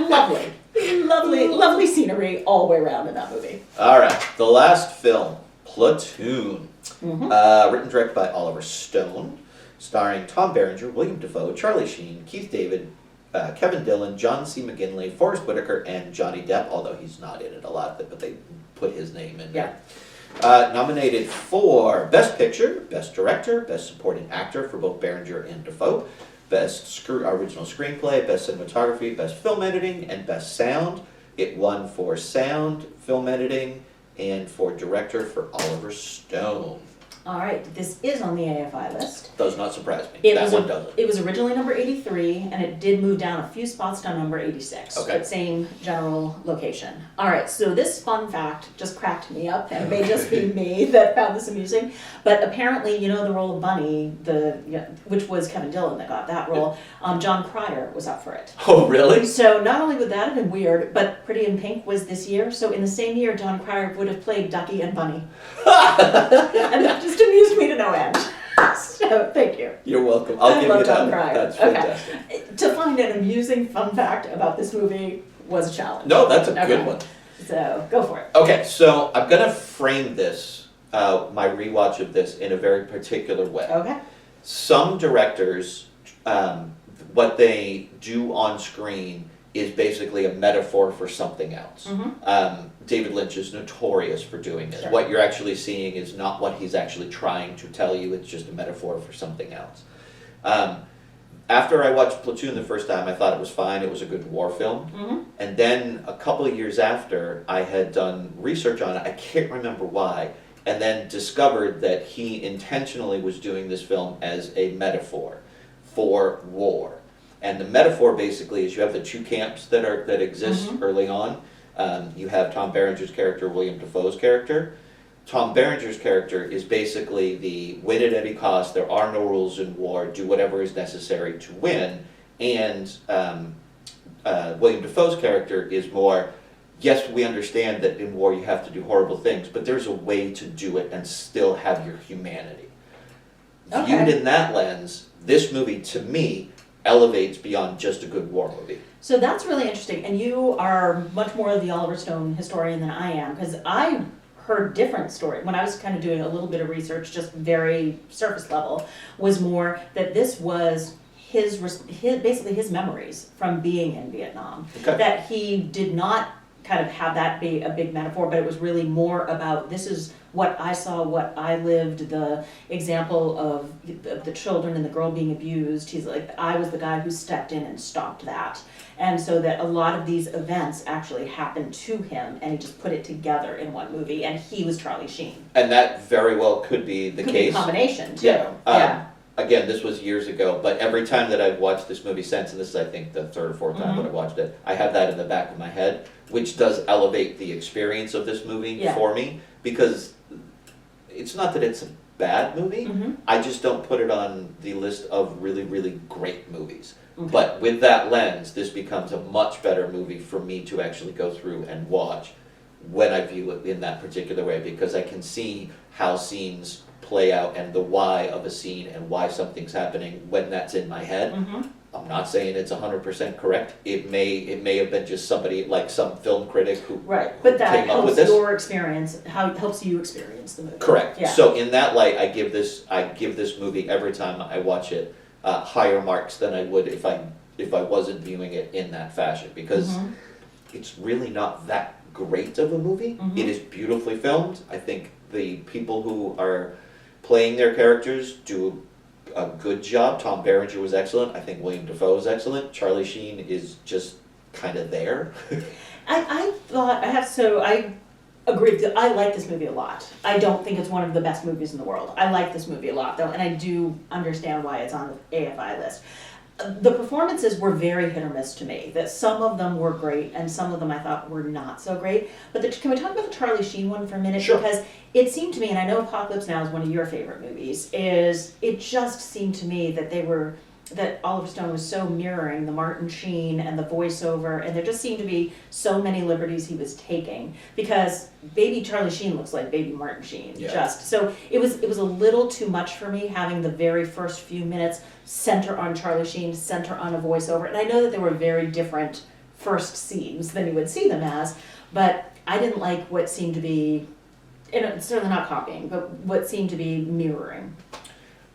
Lovely scenery all the way around in that movie. All right. The last film, Platoon. Written and directed by Oliver Stone. starring Tom Berenger, William Dafoe, Charlie Sheen, Keith David, Kevin Dillon, John C. McGinley, Forrest Whitaker, and Johnny Depp, although he's not in it a lot, but they put his name in there. Nominated for Best Picture, Best Director, Best Supporting Actor for both Berenger and Dafoe, Best Original Screenplay, Best Cinematography, Best Film Editing, and Best Sound. It won for Sound, Film Editing, and for Director for Oliver Stone. All right, this is on the AFI list. Does not surprise me. That one doesn't. It was originally number 83, and it did move down a few spots to number 86. Okay. But same general location. All right, so this fun fact just cracked me up, and it may just be me that found this amusing. But apparently, you know, the role of Bunny, which was Kevin Dillon that got that role, John Cryer was up for it. Oh, really? So not only would that have been weird, but Pretty in Pink was this year. So in the same year, John Cryer would have played Ducky and Bunny. And that just amused me to no end. So thank you. You're welcome. I'll give you that. That's fantastic. Okay. To find an amusing fun fact about this movie was a challenge. No, that's a good one. So go for it. Okay, so I'm going to frame this, my rewatch of this, in a very particular way. Okay. Some directors, what they do on screen is basically a metaphor for something else. Mm-hmm. David Lynch is notorious for doing this. Sure. What you're actually seeing is not what he's actually trying to tell you, it's just a metaphor for something else. After I watched Platoon the first time, I thought it was fine, it was a good war film. Mm-hmm. And then a couple of years after, I had done research on it, I can't remember why, and then discovered that he intentionally was doing this film as a metaphor for war. And the metaphor basically is you have the two camps that exist early on. You have Tom Berenger's character, William Dafoe's character. Tom Berenger's character is basically the win at any cost, there are no rules in war, do whatever is necessary to win. And William Dafoe's character is more, yes, we understand that in war you have to do horrible things, but there's a way to do it and still have your humanity. Okay. Viewed in that lens, this movie, to me, elevates beyond just a good war movie. So that's really interesting. And you are much more of the Oliver Stone historian than I am, because I heard different story. When I was kind of doing a little bit of research, just very surface level, was more that this was his basically his memories from being in Vietnam. Okay. That he did not kind of have that be a big metaphor, but it was really more about this is what I saw, what I lived, the example of the children and the girl being abused. He's like, I was the guy who stepped in and stopped that. And so that a lot of these events actually happened to him, and he just put it together in one movie, and he was Charlie Sheen. And that very well could be the Could case. be a combination, too. Yeah. Again, this was years ago, but every time that I've watched this movie since, and this is I think the third or fourth time that I've watched it, I have that in the back of my head, which does elevate the experience of this movie for me, because it's not that it's a bad movie, I just don't put it on the list of really, really great movies. Okay. But with that lens, this becomes a much better movie for me to actually go through and watch when I view it in that particular way, because I can see how scenes play out and the why of a scene and why something's happening when that's in my head. I'm not saying it's 100% correct. It may have been just somebody, like some film critic who But that came up with helps this. your experience, how it helps you experience the movie. Correct. Yeah. So in that light, I give this movie every time I watch it higher marks than I would if I wasn't viewing it in that fashion, because it's really not that great of a movie. It is beautifully filmed. I think the people who are playing their characters do a good job. Tom Berenger was excellent. I think William Dafoe is excellent. Charlie Sheen is just kind of there. I agree. I like this movie a lot. I don't think it's one of the best movies in the world. I like this movie a lot, though, and I do understand why it's on the AFI list. The performances were very hit or miss to me. That some of them were great, and some of them I thought were not so great. But can we talk about the Charlie Sheen one for a minute? Sure. Because it seemed to me, and I know Apocalypse Now is one of your favorite movies, it just seemed to me that Oliver Stone was so mirroring the Martin Sheen and the voiceover, and there just seemed to be so many liberties he was taking, because baby Charlie Sheen looks like baby Martin Sheen. So it was a little too much for me, having the very first few minutes center on Charlie Sheen, center on a voiceover. And I know that they were very different first scenes than you would see them as, but I didn't like what seemed to be, and it's certainly not copying, but what seemed to be mirroring.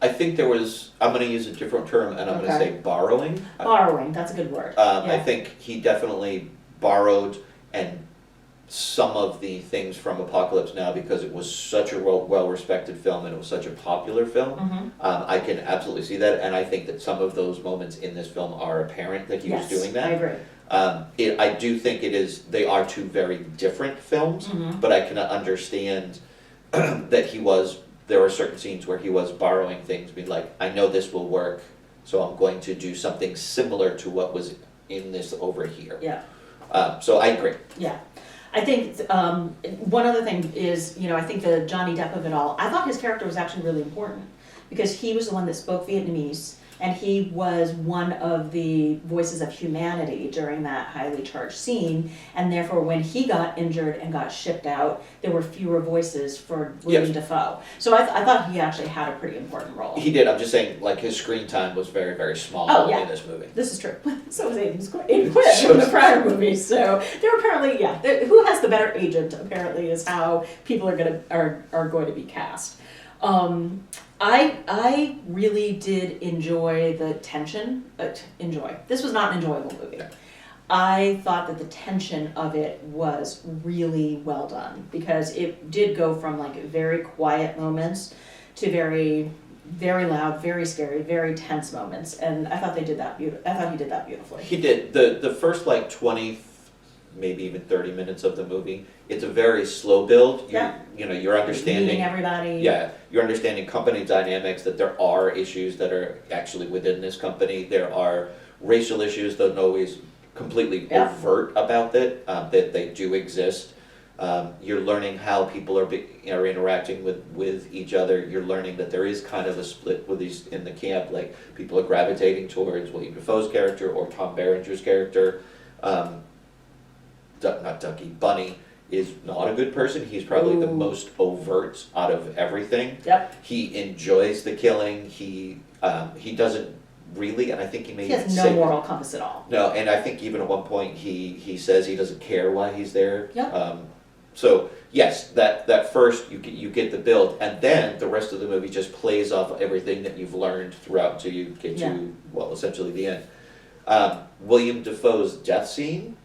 I think there was, I'm going to use a different term, and I'm going to Okay. say borrowing. Borrowing, that's a good word. I think he definitely borrowed and some of the things from Apocalypse Now because it was such a well-respected film and it was such a popular film. Mhm. I can absolutely see that, and I think that some of those moments in this film are apparent that he was doing that. I agree. I do think they are two very different films, Mhm. but I can understand that there were certain scenes where he was borrowing things, being like, I know this will work, so I'm going to do something similar to what was in this over here. Yeah. So I agree. Yeah. I think one other thing is, I think the Johnny Depp of it all, I thought his character was actually really important because he was the one that spoke Vietnamese and he was one of the voices of humanity during that highly charged scene, and therefore when he got injured and got shipped out, there were fewer voices for William Dafoe. So I thought he actually had a pretty important role. He did. I'm just saying, like, his screen time was very, very small in this movie. This is true. So was Aiden Quinn from the prior movies. So they're apparently, who has the better agent apparently is how people are going to be cast. I really did enjoy the tension. This was not an enjoyable movie. No. I thought that the tension of it was really well done because it did go from like very quiet moments to very, very loud, very scary, very tense moments, and I thought they did that I thought he did that beautifully. He did. The first like 20, maybe even 30 minutes of the movie, it's a very slow build. You're understanding Meeting everybody. Yeah, you're understanding company dynamics, that there are issues that are actually within this company. There are racial issues that are always completely overt about it, that they do exist. You're learning how people are interacting with each other. You're learning that there is kind of a split with these in the camp, like people are gravitating towards William Dafoe's character or Tom Berenger's character. Bunny is not a good person. He's probably the most overt out of everything. Yep. He enjoys the killing. He doesn't really, and I think he may He has even no say, moral compass at all. no, and I think even at one point he says he doesn't care why he's there. Yep. So yes, that first you get the build, and then the rest of the movie just plays off everything that you've learned throughout until you get to essentially the end. William Dafoe's death scene,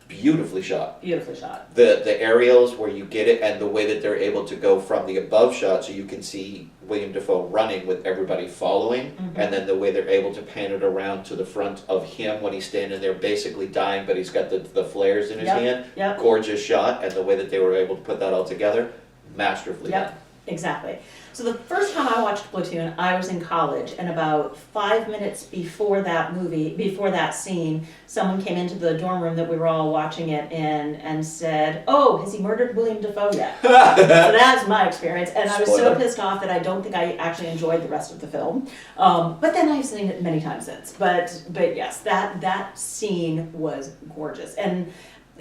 beautifully shot. Beautifully shot. The aerials where you get it, and the way that they're able to go from the above shot so you can see William Dafoe running with everybody following, and then the way they're able to pan it around to the front of him when he's standing there basically dying, but he's got the flares in his hand. Yep. Gorgeous shot, and the way that they were able to put that all together, masterfully done. Exactly. So the first time I watched Platoon, I was in college, and about 5 minutes before that scene, someone came into the dorm room that we were all watching it in and said, "Oh, has he murdered William Dafoe yet?" So that's my experience, and I was so Spoiler. pissed off that I don't think I actually enjoyed the rest of the film. But then I've seen it many times since. But yes, that scene was gorgeous, and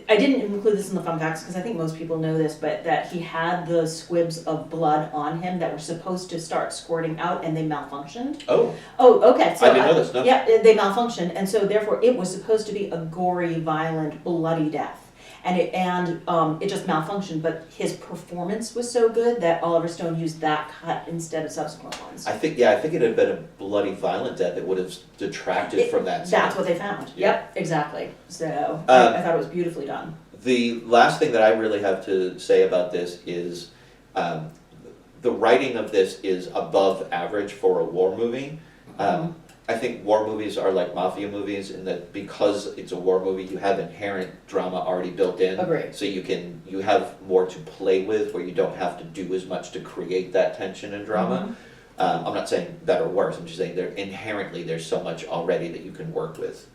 I didn't include this in the fun facts because I think most people know this, but that he had the squibs of blood on him that were supposed to start squirting out and they malfunctioned. Oh, Okay. So I didn't know this, no. Yeah, they malfunctioned, and so therefore it was supposed to be a gory, violent, bloody death. And it just malfunctioned, but his performance was so good that Oliver Stone used that cut instead of subsequent ones. I think it had been a bloody, violent death that would have detracted from that scene. That's what they found. Yeah. Yep, exactly. So I thought it was beautifully done. The last thing that I really have to say about this is the writing of this is above average for a war movie. I think war movies are like mafia movies in that because it's a war movie, you have inherent drama already built in. Agreed. So you have more to play with where you don't have to do as much to create that tension and drama. I'm not saying better or worse, I'm just saying there's so much already that you can work with.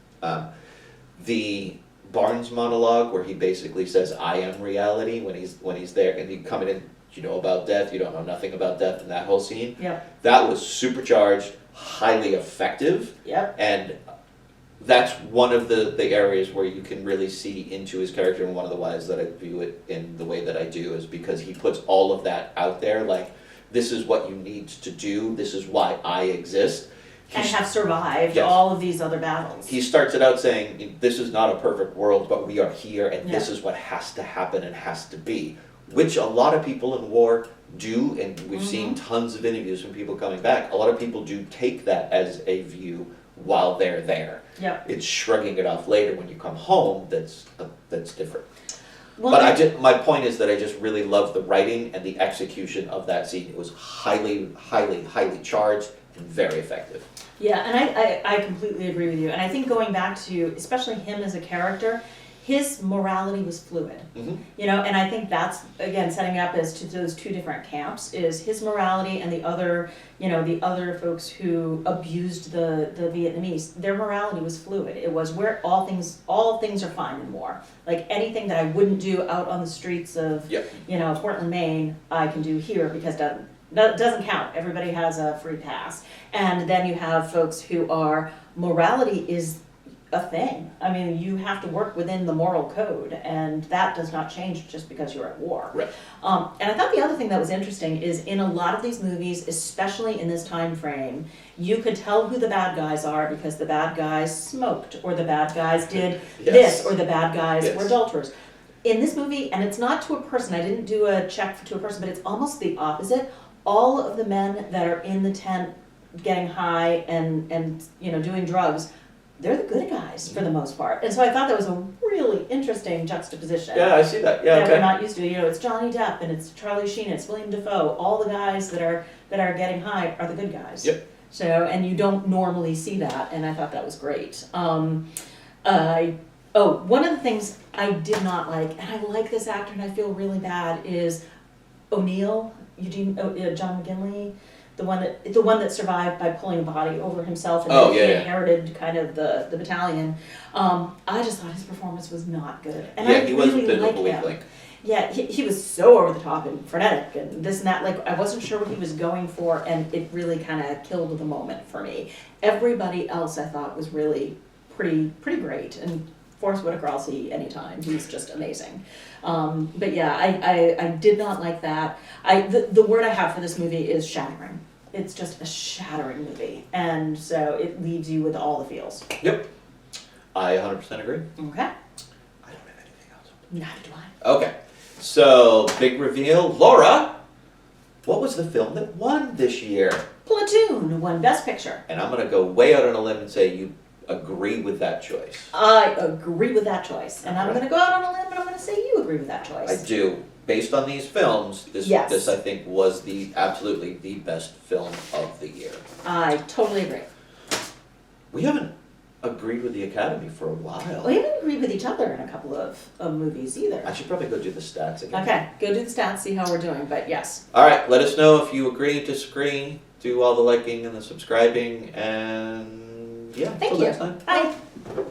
The Barnes monologue where he basically says, "I am reality," when he's there and he coming in, you know about death, you don't know nothing about death, in that whole scene. Yep. That was supercharged, highly effective. Yep. And that's one of the areas where you can really see into his character, and one of the whys that I view it in the way that I do is because he puts all of that out there, like, this is what you need to do, this is why I exist. And have survived Yes. all of these other battles. He starts it out saying, this is not a perfect world, but we are here, and this is what has to happen and has to be. which a lot of people in war do, and we've seen tons of interviews from people coming back. A lot of people do take that as a view while they're there. Yep. It's shrugging it off later when you come home that's different. Well, But my point is that I just really love the writing and the execution of that scene. It was highly, highly, highly charged and very effective. yeah, and I completely agree with you. And I think going back to, especially him as a character, his morality was fluid. Mm-hmm. You know, and I think that's, again, setting up as to those two different camps, is his morality and the other, you know, the other folks who abused the Vietnamese, their morality was fluid. It was where all things are fine in war. Like anything that I wouldn't do out on the streets of, Yep. you know, Portland, Maine, I can do here because that doesn't count. Everybody has a free pass. And then you have folks who are, morality is a thing. I mean, you have to work within the moral code, and that does not change just because you're at war. Right. And I thought the other thing that was interesting is in a lot of these movies, especially in this time frame, you could tell who the bad guys are because the bad guys smoked, or the bad guys did this, or the bad guys were adulterers. In this movie, and it's not to a person, I didn't do a check to a person, but it's almost the opposite. All of the men that are in the tent getting high and you know, doing drugs, they're the good guys for the most part. And so I thought that was a really interesting juxtaposition. Yeah, I see that. Yeah, that okay. we're not used to. You know, it's Johnny Depp and it's Charlie Sheen, it's William Dafoe. All the guys that are getting high are the good guys. Yep. So, and you don't normally see that, and I thought that was great. One of the things I did not like, and I like this actor and I feel really bad, is O'Neill, John McGinley. The one that survived by pulling a body over himself and he inherited kind of the battalion. I just thought his performance was not good. And I he wasn't really the like weak him. link. Yeah, he was so over the top and frenetic and this and that. Like, I wasn't sure what he was going for, and it really kind of killed the moment for me. Everybody else I thought was really pretty great. And Forrest Whitaker I'll see anytime. He's just amazing. But yeah, I did not like that. The word I have for this movie is shattering. It's just a shattering movie. And so it leaves you with all the feels. Yep. I 100% agree. Okay. I don't have anything else. Neither do I. Okay. So, big reveal. Laura, what was the film that won this year? Platoon won Best Picture. And I'm going to go way out on a limb and say you agree with that choice. I agree with that choice. And I'm Okay. going to go out on a limb and I'm going to say you agree with that choice. I do. Based on these films, this I think was absolutely the best film of the year. I totally agree. We haven't agreed with the Academy for a while. We haven't agreed with each other in a couple of movies either. I should probably go do the stats again. Okay, go do the stats, see how we're doing, but yes. All right, let us know if you agree, disagree, do all the liking and the subscribing, and yeah, Thank until you. next time. Bye.